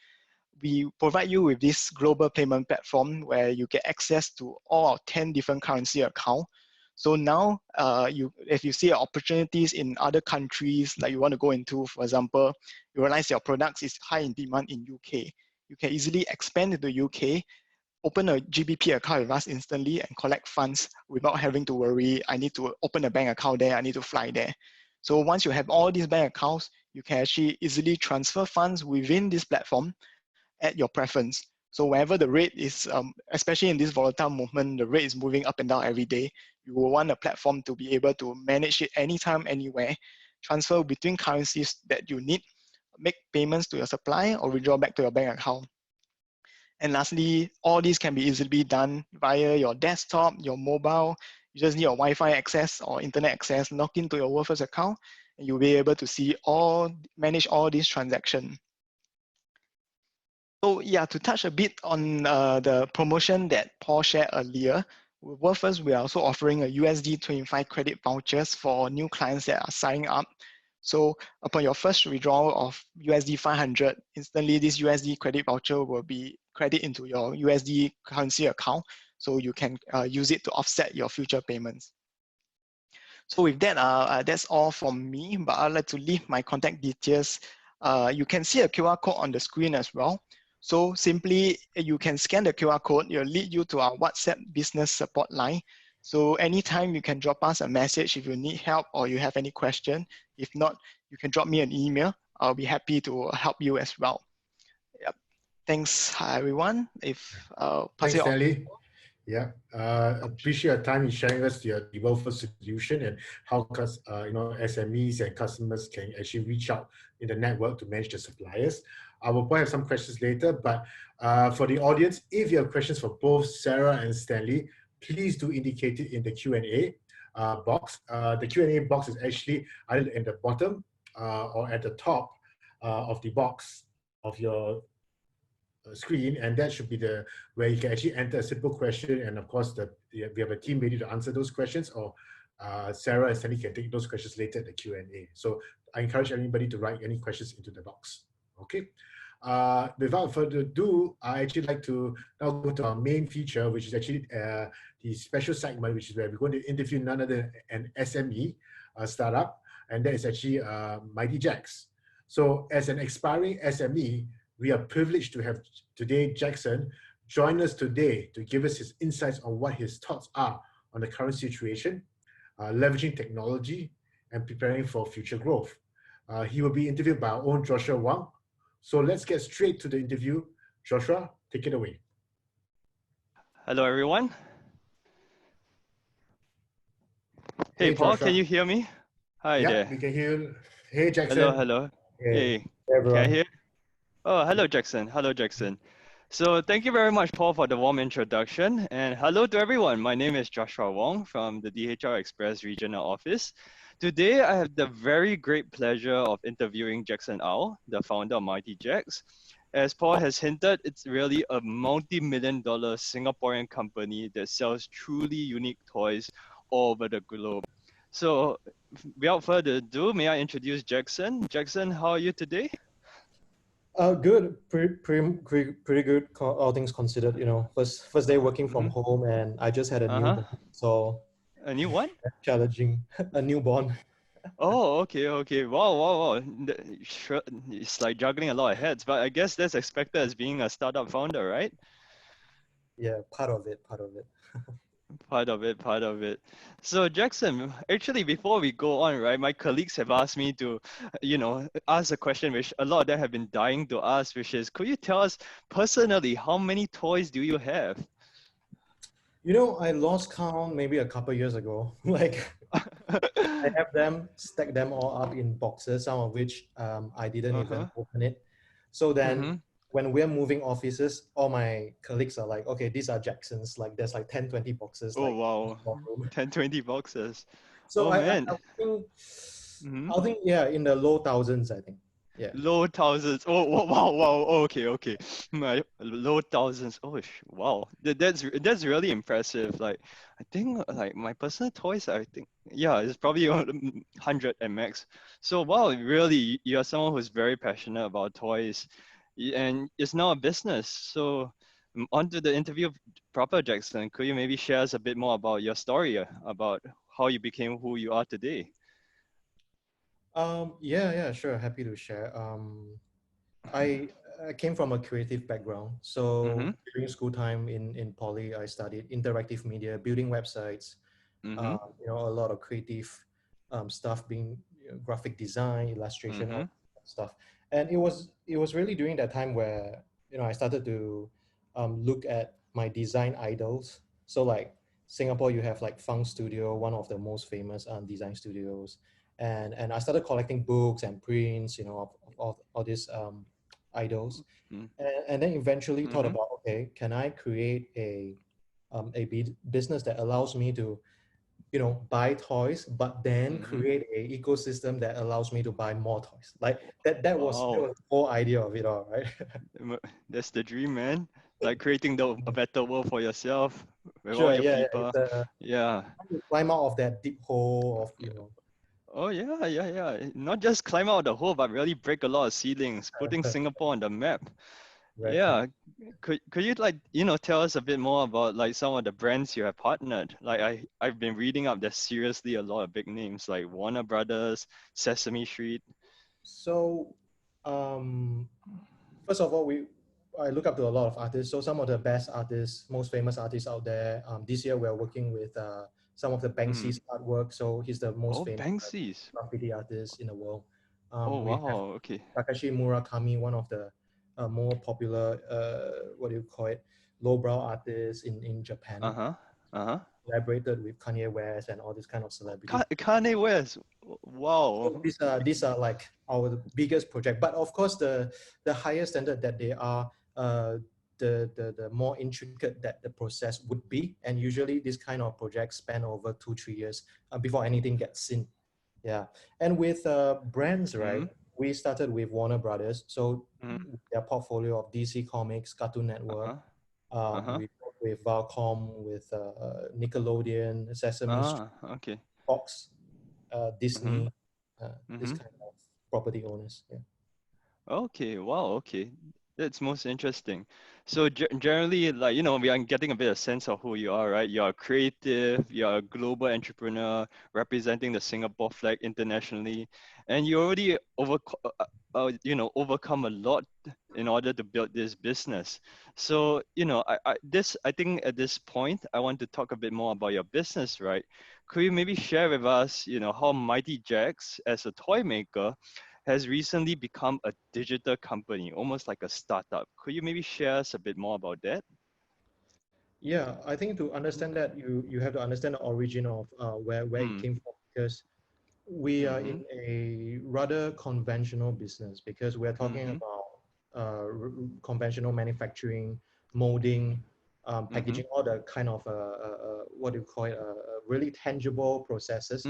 we provide you with this global payment platform where you get access to all 10 different currency accounts. So now, if you see opportunities in other countries, like you want to go into, for example, you realize your products is high in demand in UK, you can easily expand to the UK, open a GBP account with us instantly and collect funds without having to worry, I need to open a bank account there, I need to fly there. So once you have all these bank accounts, you can actually easily transfer funds within this platform at your preference. So wherever the rate is, especially in this volatile movement, the rate is moving up and down every day, you will want a platform to be able to manage it anytime, anywhere, transfer between currencies that you need, make payments to your supplier or withdraw back to your bank account. And lastly, all these can be easily done via your desktop, your mobile. You just need your Wi-Fi access or internet access, log into your WorldFirst account, and you'll be able to see manage all these transactions. So yeah, to touch a bit on the promotion that Paul shared earlier, with WorldFirst, we are also offering a USD 25 credit vouchers for new clients that are signing up. So upon your first withdrawal of USD 500, instantly this USD credit voucher will be credit into your USD currency account, so you can use it to offset your future payments. So with that, that's all from me, but I'd like to leave my contact details. You can see a QR code on the screen as well. So simply, you can scan the QR code. It'll lead you to our WhatsApp business support line. So anytime you can drop us a message if you need help or you have any question. If not, you can drop me an email. I'll be happy to help you as well. Yep. Thanks, everyone. Thanks, Stanley. Yeah, appreciate your time in sharing us the WorldFirst solution and how SMEs and customers can actually reach out in the network to manage the suppliers. I will probably have some questions later, but for the audience, if you have questions for both Sarah and Stanley, please do indicate it in the Q&A box. The Q&A box is actually either in the bottom or at the top of the box of your screen, and that should be where you can actually enter a simple question, and of course we have a team ready to answer those questions, or Sarah and Stanley can take those questions later in the Q&A. So I encourage anybody to write any questions into the box. Okay. Without further ado, I actually like to now go to our main feature, which is actually the special segment, which is where we're going to interview none other than an SME startup, and that is actually MightyJaxx. So as an aspiring SME, we are privileged to have today Jackson join us today to give us his insights on what his thoughts are on the current situation, leveraging technology, and preparing for future growth. He will be interviewed by our own Joshua Wong. So let's get straight to the interview. Joshua, take it away. Hello, everyone. Hey, Paul, Joshua. Can you hear me? Hi there. We can hear you. Hey, Jackson. Hello. Hey, Can I hear? Oh, hello, Jackson. Hello, Jackson. So thank you very much, Paul, for the warm introduction. And hello to everyone. My name is Joshua Wong from the DHL Express Regional Office. Today, I have the very great pleasure of interviewing Jackson Au, the founder of MightyJaxx. As Paul has hinted, it's really a multi-million-dollar Singaporean company that sells truly unique toys all over the globe. So without further ado, may I introduce Jackson? Jackson, how are you today? Good, pretty good. All things considered, you know, first day working from home, and I just had a newborn, so a new one? Challenging, a newborn. Oh, okay. Wow. Sure, it's like juggling a lot of heads, but I guess that's expected as being a startup founder, right? Yeah, part of it. Part of it. So Jackson, actually, before we go on, right, my colleagues have asked me to, ask a question which a lot of them have been dying to ask, which is, could you tell us personally, how many toys do you have? You know, I lost count maybe a couple years ago. Like, I have them, stack them all up in boxes, some of which I didn't even open it. So then when we're moving offices, all my colleagues are like, okay, these are Jackson's. Like there's like 10, 20 boxes. Oh, like, wow. 10, 20 boxes. So man. I think, yeah, in the low thousands, I think. Yeah. Low thousands. Oh, wow. Okay. My low thousands. Oh, wow. That's really impressive. Like, I think like my personal toys, I think, yeah, it's probably 100 at max. So, wow, really, you're someone who's very passionate about toys, and it's now a business. So, on to the interview proper, Jackson. Could you maybe share us a bit more about your story, about how you became who you are today? Yeah, sure. Happy to share. I came from a creative background. So during school time in Poly, I studied interactive media, building websites, a lot of creative stuff, being graphic design, illustration, all that stuff. And it was really during that time where, I started to look at my design idols. So like Singapore, you have like Funk Studio, one of the most famous design studios. And I started collecting books and prints, of all these idols, and then eventually thought about, okay, can I create a business that allows me to, buy toys, but then create a ecosystem that allows me to buy more toys. Like that was the whole idea of it all, right? That's the dream, man. Like creating a better world for yourself, with Sure, all your people. Climb out of that deep hole of Oh yeah. Not just climb out of the hole, but really break a lot of ceilings, putting Singapore on the map. Yeah. Could you like, tell us a bit more about like some of the brands you have partnered? Like I've been reading up, there's seriously a lot of big names like Warner Brothers, Sesame Street. So, first of all, I look up to a lot of artists. So some of the best artists, most famous artists out there. This year we're working with some of the Banksy's artwork. So he's the most famous Banksy's. graffiti artist in the world. Oh We have wow, okay. Takashi Murakami, one of the more popular, what do you call it, lowbrow artists in Japan. Collaborated with Kanye West and all this kind of celebrities. Kanye West, wow. So these are like our biggest project, but of course the higher standard that they are, the more intricate that the process would be, and usually this kind of projects span over 2-3 years before anything gets seen. Yeah, and with brands, right? We started with Warner Brothers, so their portfolio of DC Comics, Cartoon Network. We work with Viacom, with Nickelodeon, Sesame Street, Fox, Disney, this kind of property owners. Yeah. Okay, wow, okay. That's most interesting. So generally, like, we are getting a bit of sense of who you are, right? You're creative, you're a global entrepreneur representing the Singapore flag internationally, and you already overcome a lot in order to build this business. So, I think at this point, I want to talk a bit more about your business, right? Could you maybe share with us, how MightyJaxx as a toy maker has recently become a digital company, almost like a startup. Could you maybe share us a bit more about that? Yeah, I think to understand that, you have to understand the origin of where it came from, because we are in a rather conventional business, because we're talking about conventional manufacturing, molding, packaging, all the kind of what do you call it, really tangible processes.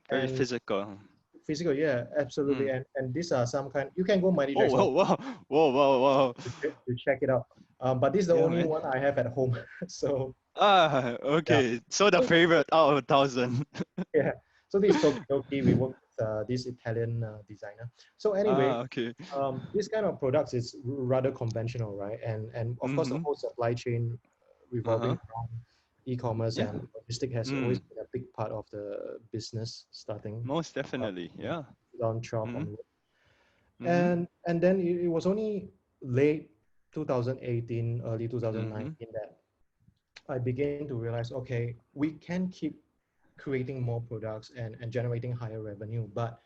Very physical. Physical, yeah, absolutely. And these are some kind, you can go MightyJaxx Whoa. to check it out. But this is the only one I have at home. So okay. Yeah. So the favorite out of 1,000. Yeah. So this is Tokidoki. We work with this Italian designer. So anyway, this kind of products is rather conventional, right? And of course the whole supply chain revolving around e-commerce and logistics has always been a big part of the business starting. Most definitely, yeah. On shop and then it was only late 2018, early 2019 that I began to realize, okay, we can keep creating more products and generating higher revenue, but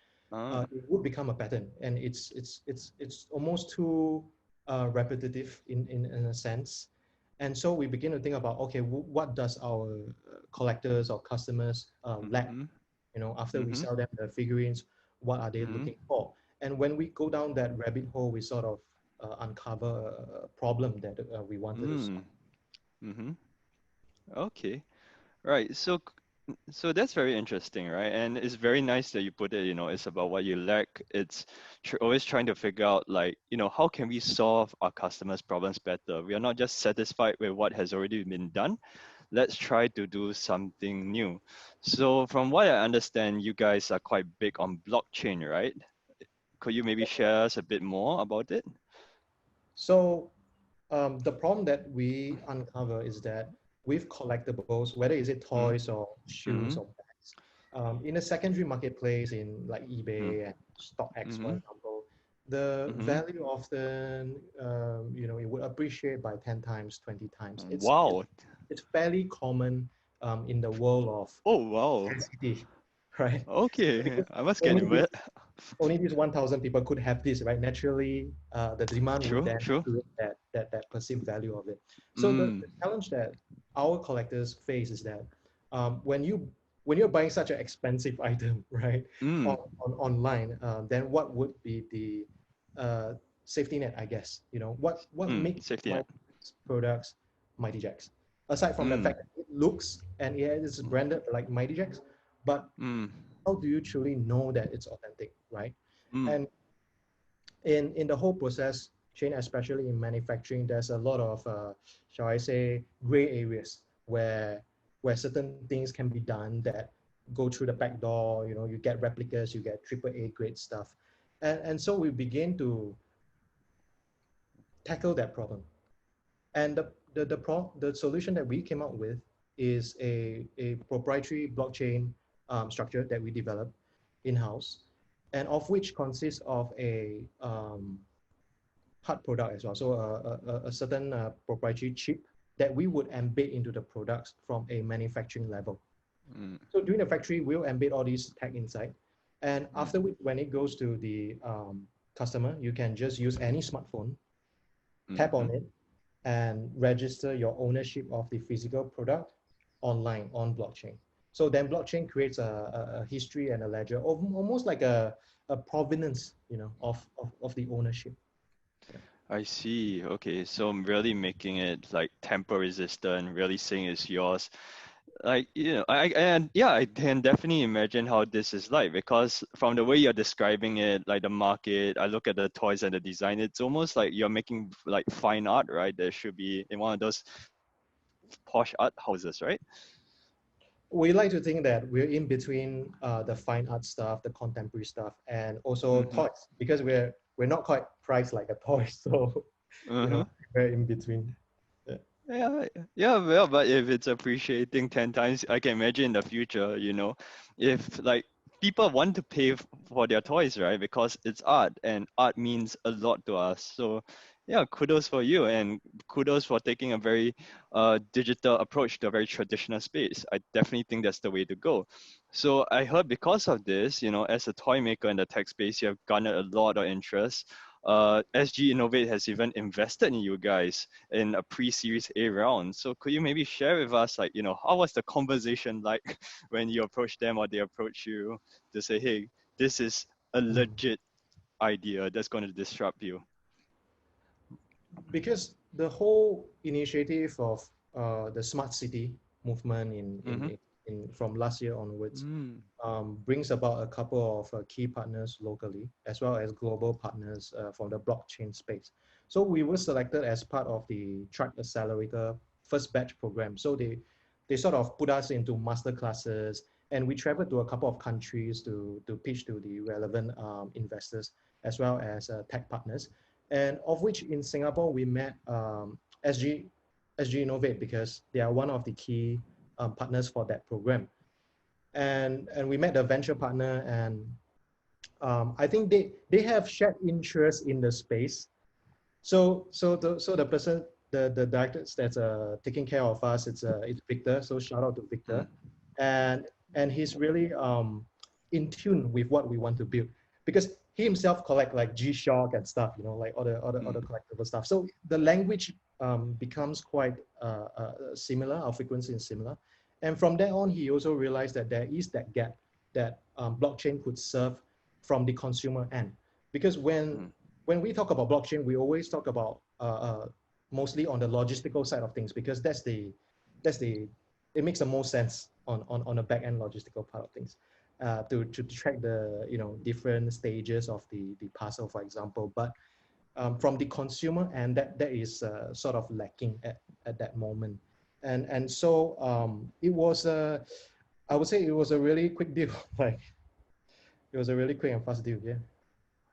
it would become a pattern, and it's almost too repetitive in a sense. And so we begin to think about, okay, what does our collectors or customers lack? After we sell them the figurines, what are they looking for? And when we go down that rabbit hole, we sort of uncover a problem that we wanted to solve. Okay, right. So that's very interesting, right? And it's very nice that you put it, it's about what you lack. It's always trying to figure out, like, how can we solve our customers' problems better? We are not just satisfied with what has already been done. Let's try to do something new. So from what I understand, you guys are quite big on blockchain, right? Could you maybe share us a bit more about it? So the problem that we uncover is that with collectibles, whether is it toys or shoes or bags, in a secondary marketplace in like eBay and StockX, for example, the value often, it would appreciate by 10 times, 20 times. It's fairly common in the world of scarcity, right? Okay, I must get it wet. Only these 1,000 people could have this, right? Naturally, the demand would then create that perceived value of it. So the challenge that our collectors face is that when you're buying such an expensive item, right, online, then what would be the safety net, I guess? What makes products MightyJaxx? Aside from the fact that it looks and it is branded like MightyJaxx, but how do you truly know that it's authentic, right? And in the whole process chain, especially in manufacturing, there's a lot of, shall I say, gray areas where certain things can be done that go through the back door. You get replicas, you get AAA grade stuff. And so we begin to tackle that problem. And the solution that we came up with is a proprietary blockchain structure that we developed in-house, and of which consists of a hard product as well. So a certain proprietary chip that we would embed into the products from a manufacturing level. So during the factory, we'll embed all these tech inside. And after when it goes to the customer, you can just use any smartphone, tap on it, and register your ownership of the physical product online on blockchain. So then blockchain creates a history and a ledger, almost like a provenance, of the ownership. I see. Okay, so I'm really making it like tamper resistant, really saying it's yours. Like, I can definitely imagine how this is like, because from the way you're describing it, like the market, I look at the toys and the design, it's almost like you're making like fine art, right? There should be in one of those posh art houses, right? We like to think that we're in between the fine art stuff, the contemporary stuff, and also toys, because we're not quite priced like a toy, so we're in between. Well, but if it's appreciating 10 times, I can imagine in the future, if like people want to pay for their toys, right? Because it's art, and art means a lot to us. So yeah, kudos for you, and kudos for taking a very digital approach to a very traditional space. I definitely think that's the way to go. So I heard because of this, as a toy maker in the tech space, you have garnered a lot of interest. SG Innovate has even invested in you guys in a pre-series A round. So could you maybe share with us, like, how was the conversation like when you approached them or they approached you to say, hey, this is a legit idea that's going to disrupt you? Because the whole initiative of the smart city movement in from last year onwards brings about a couple of key partners locally, as well as global partners from the blockchain space. So we were selected as part of the Track Accelerator first batch program. So they sort of put us into master classes, and we traveled to a couple of countries to pitch to the relevant investors, as well as tech partners. And of which in Singapore, we met SG Innovate, because they are one of the key partners for that program. And we met the venture partner, and I think they have shared interest in the space. So the person, the director that's taking care of us, it's Victor. So shout out to Victor, and he's really in tune with what we want to build, because he himself collect like G-Shock and stuff, like all the collectible stuff. So the language becomes quite similar, our frequency is similar. And from there on, he also realized that there is that gap that blockchain could serve from the consumer end. Because when we talk about blockchain, we always talk about mostly on the logistical side of things, because it makes the most sense on a back-end logistical part of things. To track the different stages of the parcel, for example. But from the consumer end, that is sort of lacking at that moment. And so it was I would say it was a really quick deal. Like, it was a really quick and fast deal.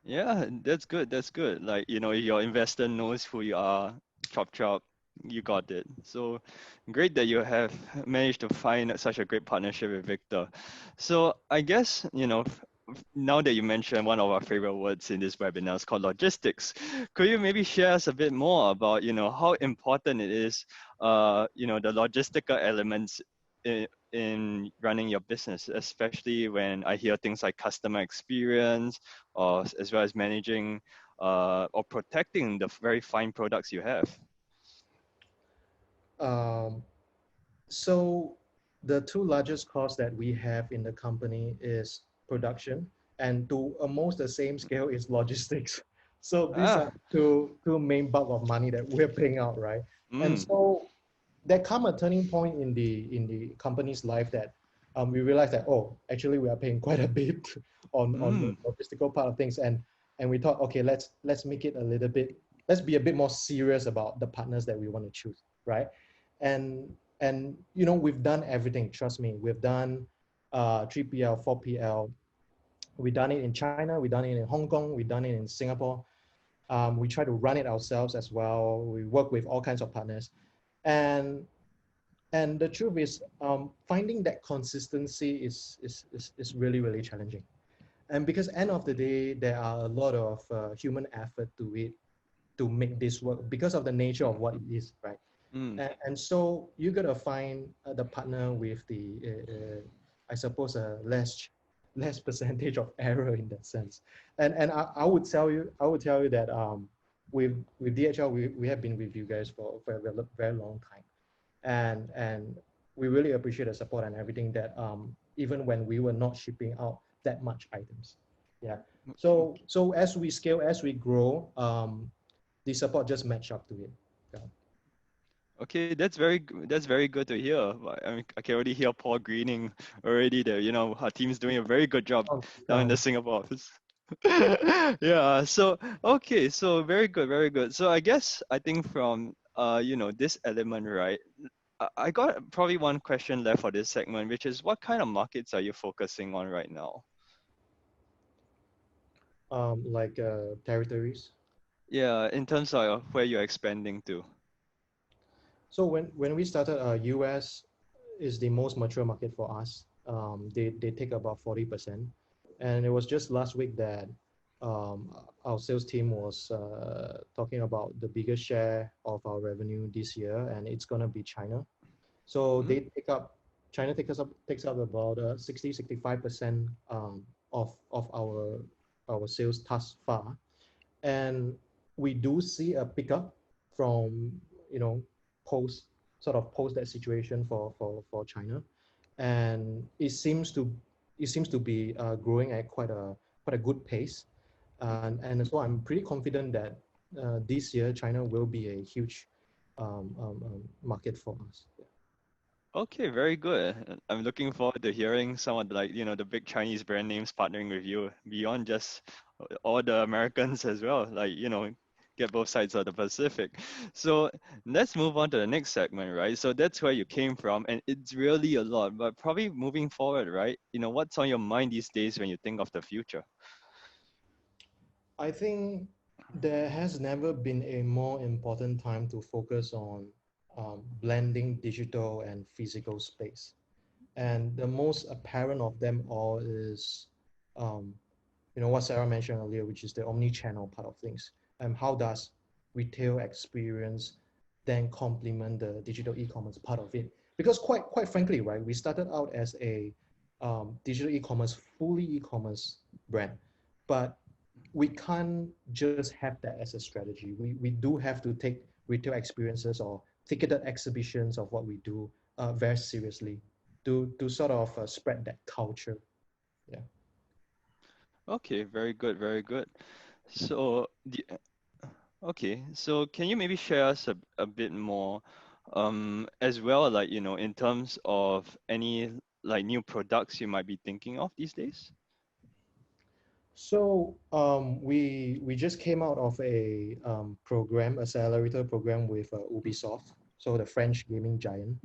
Yeah, that's good. That's good. Like, your investor knows who you are. Chop, you got it. So great that you have managed to find such a great partnership with Victor. So I guess, now that you mentioned one of our favorite words in this webinar is called logistics, could you maybe share us a bit more about, how important it is, the logistical elements in running your business, especially when I hear things like customer experience, or as well as managing or protecting the very fine products you have? So the two largest costs that we have in the company is production, and to almost the same scale is logistics. So these are two main bulk of money that we're paying out, right? And so there come a turning point in the company's life that we realized that, oh, actually we are paying quite a bit on the logistical part of things, and we thought, okay, let's make it a little bit, let's be a bit more serious about the partners that we want to choose, right? And we've done everything, trust me. We've done 3PL, 4PL. We've done it in China, we've done it in Hong Kong, we've done it in Singapore. We try to run it ourselves as well. We work with all kinds of partners. And the truth is, finding that consistency is really, really challenging. And because end of the day, there are a lot of human effort to it to make this work because of the nature of what it is, right? And so you gotta find the partner with the, I suppose, less percentage of error in that sense. And I would tell you that with DHL, we have been with you guys for a very long time, and we really appreciate the support and everything that even when we were not shipping out that much items. Yeah. So as we scale, as we grow, the support just match up to it. Yeah. Okay, that's very good to hear. I mean, I can already hear Paul greening already there. You know, our team's doing a very good job down in the Singapore office. Yeah, so okay, so very good, very good. So I think from you know, this element, right? I got probably one question left for this segment, which is what kind of markets are you focusing on right now? Like territories. Yeah, in terms of where you're expanding to. So when we started, US is the most mature market for us. They take about 40%, and it was just last week that our sales team was talking about the biggest share of our revenue this year, and it's gonna be China. So China takes up about 65% of our sales thus far, and we do see a pickup from, you know, post that situation for China, and it seems to be growing at quite a good pace, and so I'm pretty confident that this year China will be a huge market for us. Yeah. Okay, very good. I'm looking forward to hearing some of the, like, you know, the big Chinese brand names partnering with you beyond just all the Americans as well. Like, you know, get both sides of the Pacific. So let's move on to the next segment, right? So that's where you came from, and it's really a lot. But probably moving forward, right? You know, what's on your mind these days when you think of the future? I think there has never been a more important time to focus on blending digital and physical space. And the most apparent of them all is, you know, what Sarah mentioned earlier, which is the omni-channel part of things. And how does retail experience then complement the digital e-commerce part of it? Because quite frankly, right, we started out as a digital e-commerce, fully e-commerce brand, but we can't just have that as a strategy. We do have to take retail experiences or ticketed exhibitions of what we do very seriously to sort of spread that culture. Yeah. Okay, very good, very good. So okay, so can you maybe share us a bit more as well, like, you know, in terms of any like new products you might be thinking of these days? So we just came out of a accelerator program with Ubisoft, so the French gaming giant,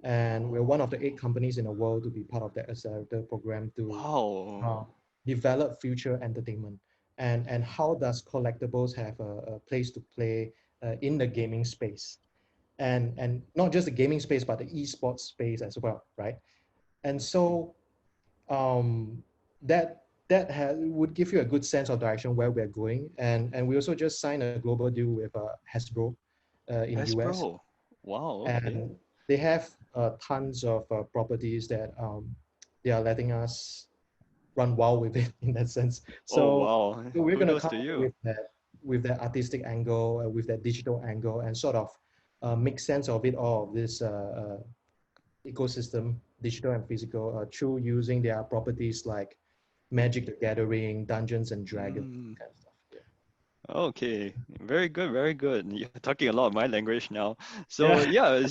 and we're one of the 8 companies in the world to be part of that accelerator program to Wow. develop future entertainment. And how does collectibles have a place to play in the gaming space, and not just the gaming space but the esports space as well, right? And so that would give you a good sense of direction where we're going. And we also just signed a global deal with Hasbro in US, Hasbro. Wow, okay. and they have tons of properties that they are letting us run wild with it in that sense. Oh, So, wow. so we're going to Kudos come to you. with that artistic angle, with that digital angle, and sort of make sense of it all, of this ecosystem, digital and physical, through using their properties like Magic the Gathering, Dungeons and Dragons, kind of stuff. Yeah. Okay, very good, very good. You're talking a lot of my language now. So Yeah.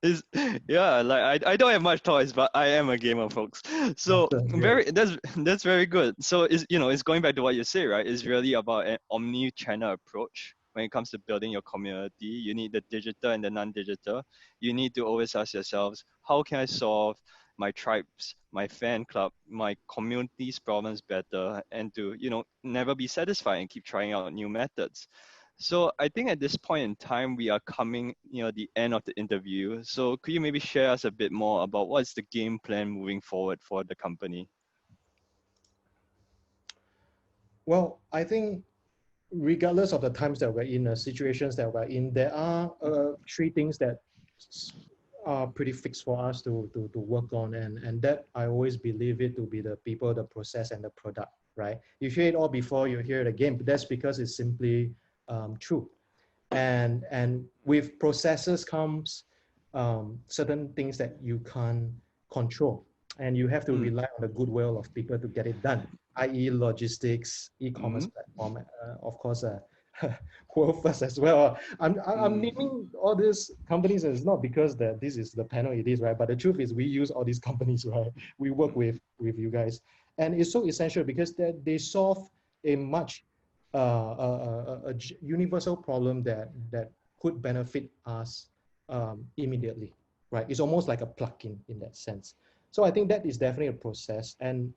yeah, yeah, like I don't have much toys, but I am a gamer, folks. So Awesome. very Great. that's very good. So it's, you know, it's going back to what you say, right? It's really about an omni-channel approach when it comes to building your community. You need the digital and the non-digital. You need to always ask yourselves, how can I solve my tribes, my fan club, my community's problems better, and to, you know, never be satisfied and keep trying out new methods. So I think at this point in time, we are coming near the end of the interview. So could you maybe share us a bit more about what's the game plan moving forward for the company? Well, I think regardless of the times that we're in, situations that we're in, there are three things that are pretty fixed for us to work on. And that I always believe it to be the people, the process, and the product, right? You hear it all before you hear it again, but that's because it's simply true. And with processes comes certain things that you can't control. And you have to rely on the goodwill of people to get it done, i.e. logistics, e-commerce platform, of course, WorldFirst as well. I'm naming all these companies, and it's not because that this is the panel it is, right? But the truth is we use all these companies, right? We work with you guys. And it's so essential because they solve a much a universal problem that could benefit us immediately, right? It's almost like a plugin in that sense. So I think that is definitely a process, and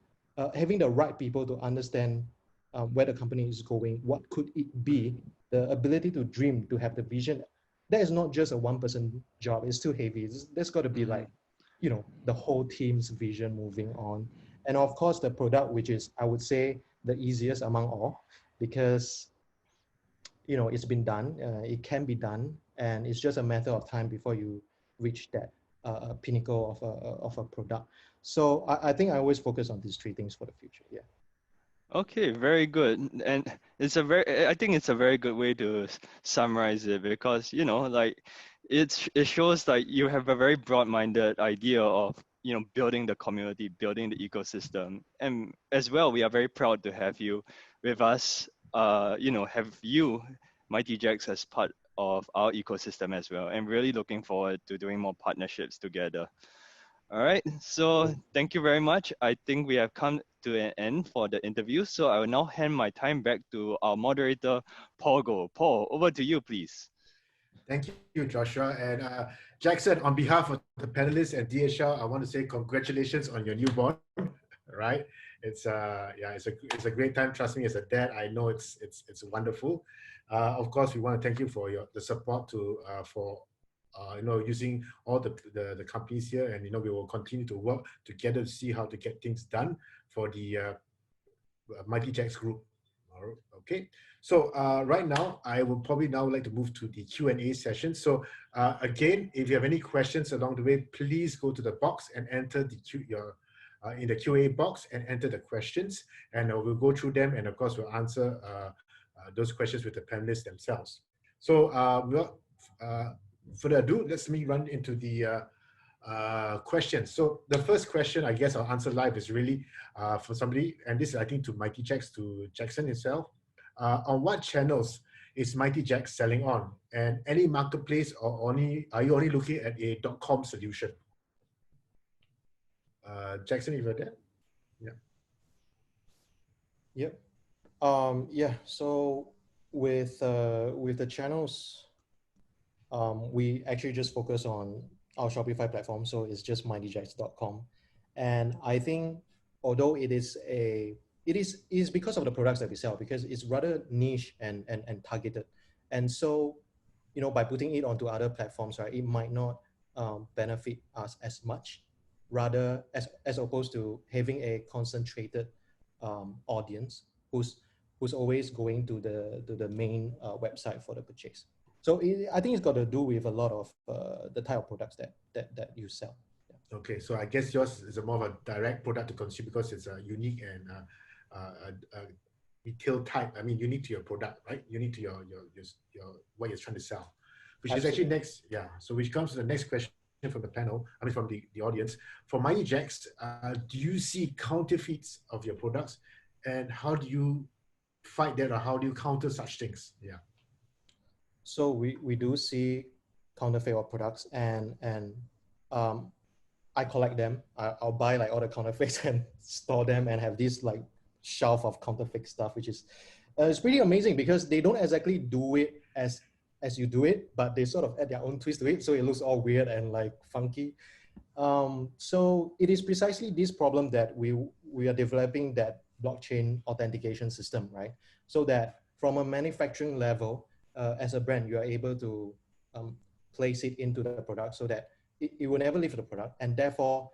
having the right people to understand where the company is going, what could it be, the ability to dream, to have the vision. That is not just a one-person job. It's too heavy. There's got to be like, you know, the whole team's vision moving on. And of course, the product, which is, I would say, the easiest among all, because, you know, it's been done, it can be done, and it's just a matter of time before you reach that pinnacle of a product. So I think I always focus on these three things for the future. Yeah. Okay, very good. And I think it's a very good way to summarize it, because, you know, like it shows like you have a very broad-minded idea of, you know, building the community, building the ecosystem. And as well, we are very proud to have you with us, you know, have you, MightyJaxx, as part of our ecosystem as well, and really looking forward to doing more partnerships together. All right, so thank you very much. I think we have come to an end for the interview. So I will now hand my time back to our moderator, Paul Goh. Paul, over to you, please. Thank you, Joshua. And Jackson, on behalf of the panelists and DHL, I want to say congratulations on your newborn. Right? It's a great time. Trust me, as a dad, I know it's wonderful. Of course, we want to thank you for the support for you know, using all the companies here, and, you know, we will continue to work together to see how to get things done for the MightyJaxx group. Okay, so right now I would probably now like to move to the Q&A session. So again, if you have any questions along the way, please go to the box and enter in the Q&A box and enter the questions, and we'll go through them, and of course we'll answer those questions with the panelists themselves. So further ado, let's run into the questions. So the first question, I guess I'll answer live, is really for somebody, and this is, I think, to MightyJaxx, to Jackson himself. On what channels is MightyJaxx selling on, and any marketplace, or are you only looking at a .com solution? Jackson, if you're there. Yeah. Yep. Yeah. So with the channels, we actually just focus on our Shopify platform, so it's just MightyJaxx.com. And I think, although it is because of the products that we sell, because it's rather niche and targeted. And so, you know, by putting it onto other platforms, right, it might not benefit us as much, rather as opposed to having a concentrated audience who's always going to the main website for the purchase. So I think it's got to do with a lot of the type of products that you sell. Yeah. Okay, so I guess yours is more of a direct product to consumer, because it's unique and retail type. I mean, unique to your product, right? Unique to your what you're trying to sell, which Absolutely. Is actually next. Yeah. So which comes to the next question from the panel. I mean, from the audience. For MightyJaxx, do you see counterfeits of your products, and how do you fight that, or how do you counter such things? Yeah. So we do see counterfeit of products, and I collect them. I'll buy like all the counterfeits and store them, and have this like shelf of counterfeit stuff, which is it's pretty amazing, because they don't exactly do it as you do it, but they sort of add their own twist to it, so it looks all weird and like funky. So it is precisely this problem that we are developing that blockchain authentication system, right? So that from a manufacturing level, as a brand, you are able to place it into the product so that it will never leave the product, and therefore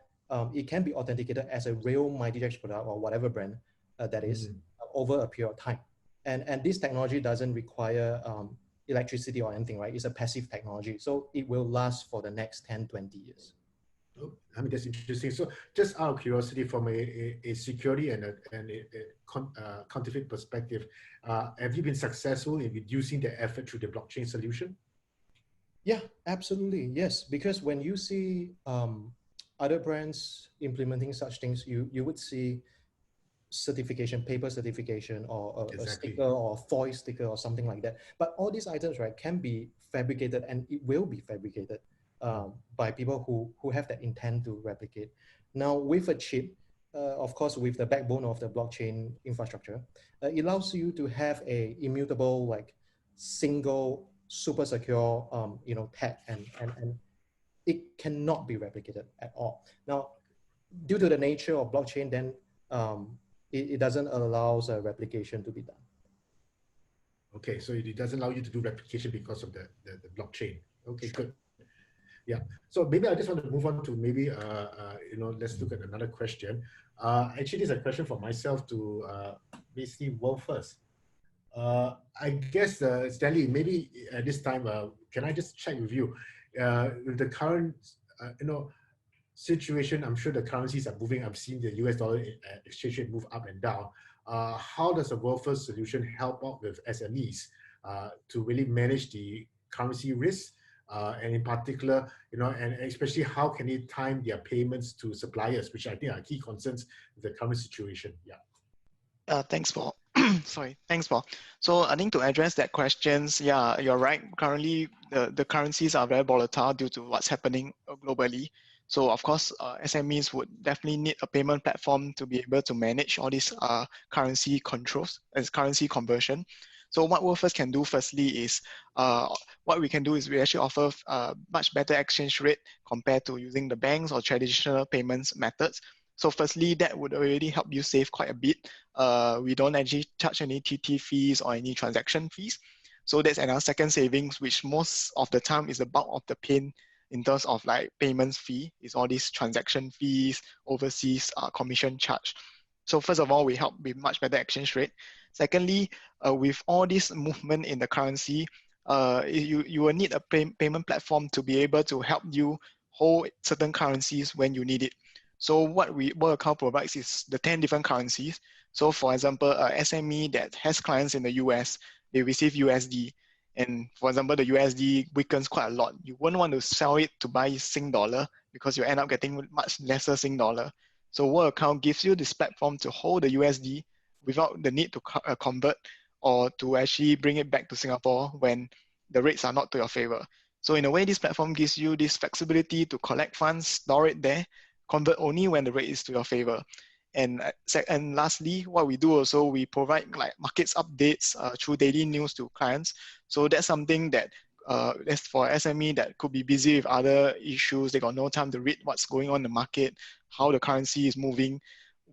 it can be authenticated as a real MightyJaxx product or whatever brand that is over a period of time. And this technology doesn't require electricity or anything, right? It's a passive technology. So it will last for the next 10, 20 years. Oh, I mean, that's interesting. So just out of curiosity, from a security and a counterfeit perspective, have you been successful in reducing the effort through the blockchain solution? Yeah, absolutely. Yes, because when you see other brands implementing such things, you would see certification, paper certification, or a sticker or a foil sticker or something like that. But all these items, right, can be fabricated, and it will be fabricated by people who have that intent to replicate. Now, with a chip, of course, with the backbone of the blockchain infrastructure, it allows you to have a immutable, like single, super secure, tag, and it cannot be replicated at all. Now, due to the nature of blockchain, then it doesn't allow a replication to be done. Okay, so it doesn't allow you to do replication because of the blockchain. Okay, Sure. good. Yeah. So maybe I just want to move on to maybe let's look at another question. Actually, this is a question for myself to basically WorldFirst. I guess Stanley, maybe at this time, can I just check with you with the current situation? I'm sure the currencies are moving. I've seen the US dollar exchange rate move up and down. How does the WorldFirst solution help out with SMEs to really manage the currency risk? And in particular, and especially how can they time their payments to suppliers, which I think are key concerns with the current situation. Yeah. Thanks, Paul. Sorry, thanks, Paul. So I think to address that questions, yeah, you're right. Currently, the currencies are very volatile due to what's happening globally. So of course, SMEs would definitely need a payment platform to be able to manage all these currency controls as currency conversion. So what WorldFirst can do firstly is, what we can do is we actually offer much better exchange rate compared to using the banks or traditional payments methods. So firstly, that would already help you save quite a bit. We don't actually charge any TT fees or any transaction fees. So that's another second savings, which most of the time is the bulk of the pain in terms of like payments fee, is all these transaction fees, overseas commission charge. So first of all, we help with much better exchange rate. Secondly, with all this movement in the currency, you will need a payment platform to be able to help you hold certain currencies when you need it. So what World Account provides is the 10 different currencies. So for example, a SME that has clients in the US, they receive USD. And for example, the USD weakens quite a lot. You wouldn't want to sell it to buy Sing dollar because you end up getting much lesser Sing dollar. So World Account gives you this platform to hold the USD without the need to convert or to actually bring it back to Singapore when the rates are not to your favor. So in a way, this platform gives you this flexibility to collect funds, store it there, convert only when the rate is to your favor. And lastly, what we do also, we provide like markets updates through daily news to clients. So that's something that that's for SME that could be busy with other issues. They got no time to read what's going on in the market, how the currency is moving.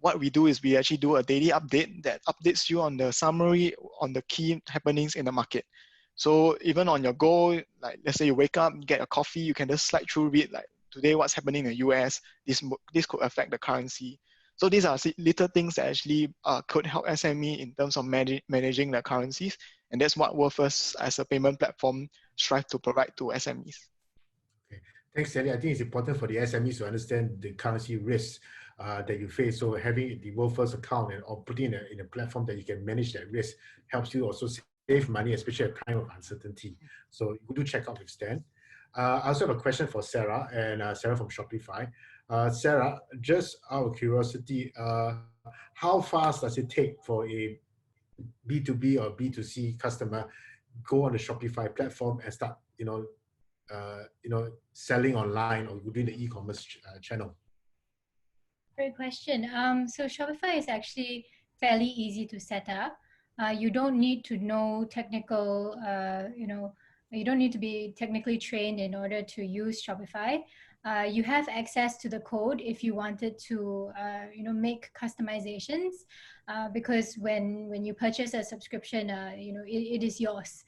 What we do is we actually do a daily update that updates you on the summary on the key happenings in the market. So even on your go, like let's say you wake up, get a coffee, you can just slide through, read like today what's happening in the US, this could affect the currency. So these are little things that actually could help SME in terms of managing their currencies. And that's what WorldFirst as a payment platform strive to provide to SMEs. Okay. Thanks, Stanley. I think it's important for the SMEs to understand the currency risks that you face. So having the WorldFirst account or putting in a platform that you can manage that risk helps you also save money, especially at a time of uncertainty. So you do check out with Stan. I also have a question for Sarah, and Sarah from Shopify. Sarah, just out of curiosity, how fast does it take for a B2B or B2C customer go on the Shopify platform and start, selling online or doing the e-commerce channel? Great question. So Shopify is actually fairly easy to set up. You don't need to know technical, you don't need to be technically trained in order to use Shopify. you have access to the code if you wanted to, make customizations, because when you purchase a subscription, it is yours.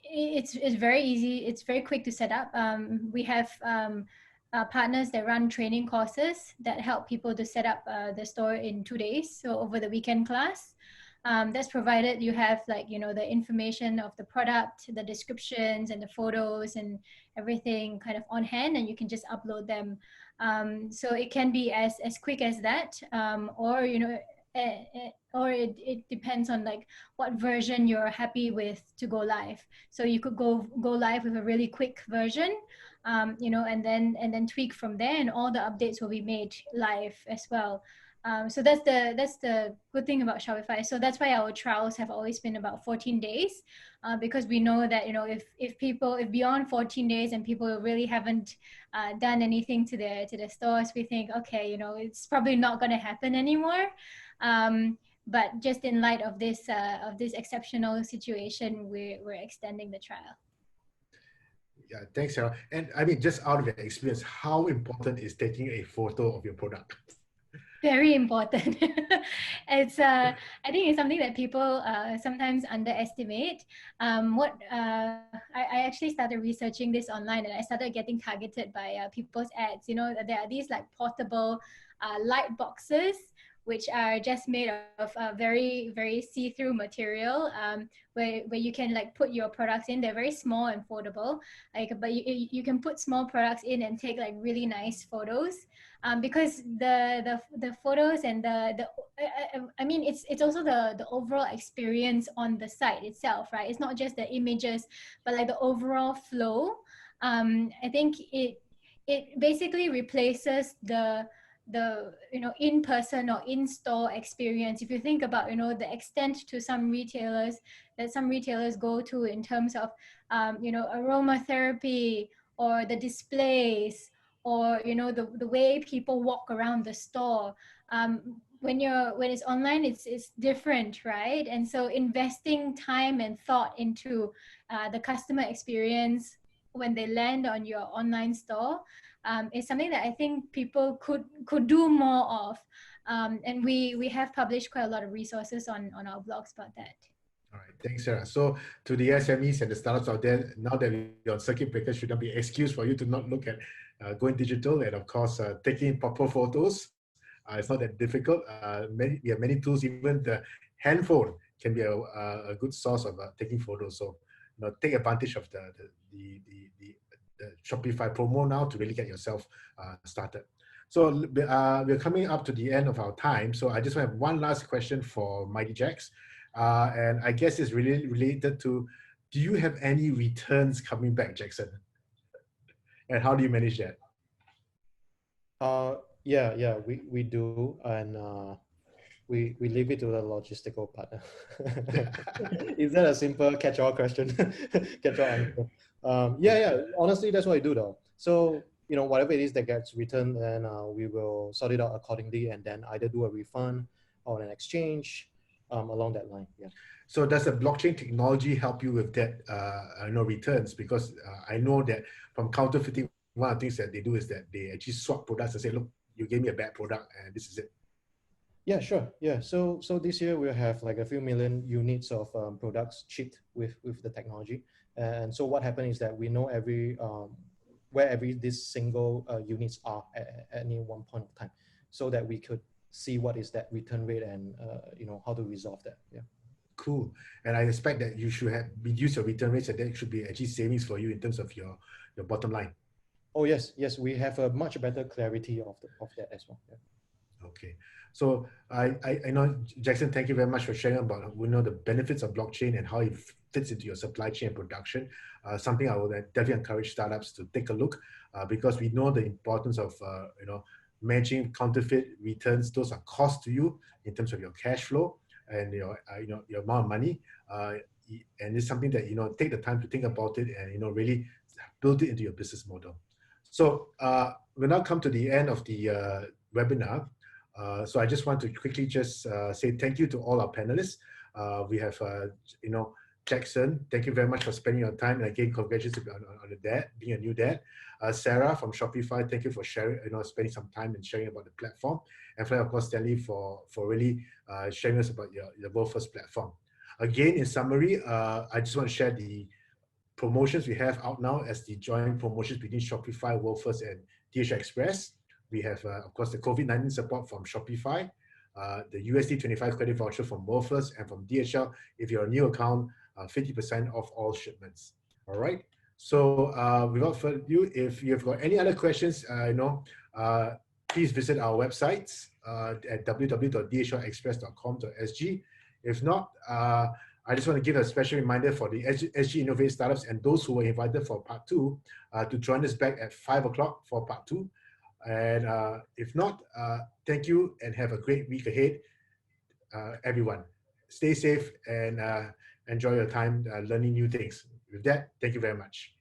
It's very easy. It's very quick to set up. We have partners that run training courses that help people to set up the store in 2 days. So over the weekend class, that's provided you have the information of the product, the descriptions and the photos and everything kind of on hand, and you can just upload them. So it can be as quick as that, or it depends on what version you're happy with to go live. So you could go live with a really quick version, and then tweak from there, and all the updates will be made live as well. So that's the good thing about Shopify. So that's why our trials have always been about 14 days, because we know that if beyond 14 days and people really haven't done anything to their stores, we think, okay, it's probably not going to happen anymore. But just in light of this exceptional situation, we're extending the trial. Yeah, thanks, Sarah. And I mean, just out of your experience, how important is taking a photo of your product? Very important. I think it's something that people sometimes underestimate. I actually started researching this online, and I started getting targeted by people's ads. There are these portable light boxes, which are just made of very, very see-through material, where you can put your products in. They're very small and foldable, but you can put small products in and take really nice photos, because the photos and it's also the overall experience on the site itself, right? It's not just the images, but the overall flow. I think it basically replaces the in-person or in-store experience. If you think about the extent to some retailers go to in terms of aromatherapy, or the displays, or the way people walk around the store, when it's online, it's different, right? And so investing time and thought into the customer experience when they land on your online store is something that I think people could do more of, and we have published quite a lot of resources on our blogs about that. All right, thanks, Sarah. So to the SMEs and the startups out there, now that we're on circuit breaker, should not be an excuse for you to not look at going digital, and of course taking proper photos. It's not that difficult. We have many tools. Even the handphone can be a good source of taking photos. So take advantage of the Shopify promo now to really get yourself started. So we're coming up to the end of our time. So I just have one last question for MightyJaxx. And I guess it's really related to, do you have any returns coming back, Jackson? And how do you manage that? Yeah, we do, and we leave it to the logistical partner. Is that a simple catch-all question? Catch-all answer? Yeah. Honestly, that's what I do though. So whatever it is that gets returned, then we will sort it out accordingly, and then either do a refund or an exchange along that line. Yeah. So does the blockchain technology help you with that returns? Because I know that from counterfeiting, one of the things that they do is that they actually swap products and say, look, you gave me a bad product and this is it. Yeah, sure. Yeah. So this year we'll have a few million units of products shipped with the technology. And so what happened is that we know where these single units are at any one point of time, so that we could see what is that return rate and how to resolve that. Yeah. Cool. And I expect that you should have reduced your return rates, and that should be actually savings for you in terms of your bottom line. Oh yes, we have a much better clarity of that as well. Yeah. Okay. So I know, Jackson, thank you very much for sharing about the benefits of blockchain and how it fits into your supply chain and production. Something I would definitely encourage startups to take a look, because we know the importance of managing counterfeit returns. Those are costs to you in terms of your cash flow and your amount of money. And it's something that take the time to think about it and really build it into your business model. So we'll now come to the end of the webinar. So I just want to quickly just say thank you to all our panelists. We have Jackson, thank you very much for spending your time. And again, congratulations on the dad, being a new dad. Sarah from Shopify, thank you for sharing, spending some time and sharing about the platform. And finally, of course, Stanley for really sharing us about your WorldFirst platform. Again, in summary, I just want to share the promotions we have out now as the joint promotions between Shopify, WorldFirst, and DHL Express. We have, of course, the COVID-19 support from Shopify, the USD 25 credit voucher from WorldFirst, and from DHL, if you're a new account, 50% off all shipments. All right. So without further ado, if you've got any other questions, please visit our websites at www.dhlexpress.com.sg. If not, I just want to give a special reminder for the SG Innovate Startups and those who were invited for part 2 to join us back at 5 o'clock for part 2. And if not, thank you and have a great week ahead, everyone. Stay safe and enjoy your time learning new things. With that, thank you very much.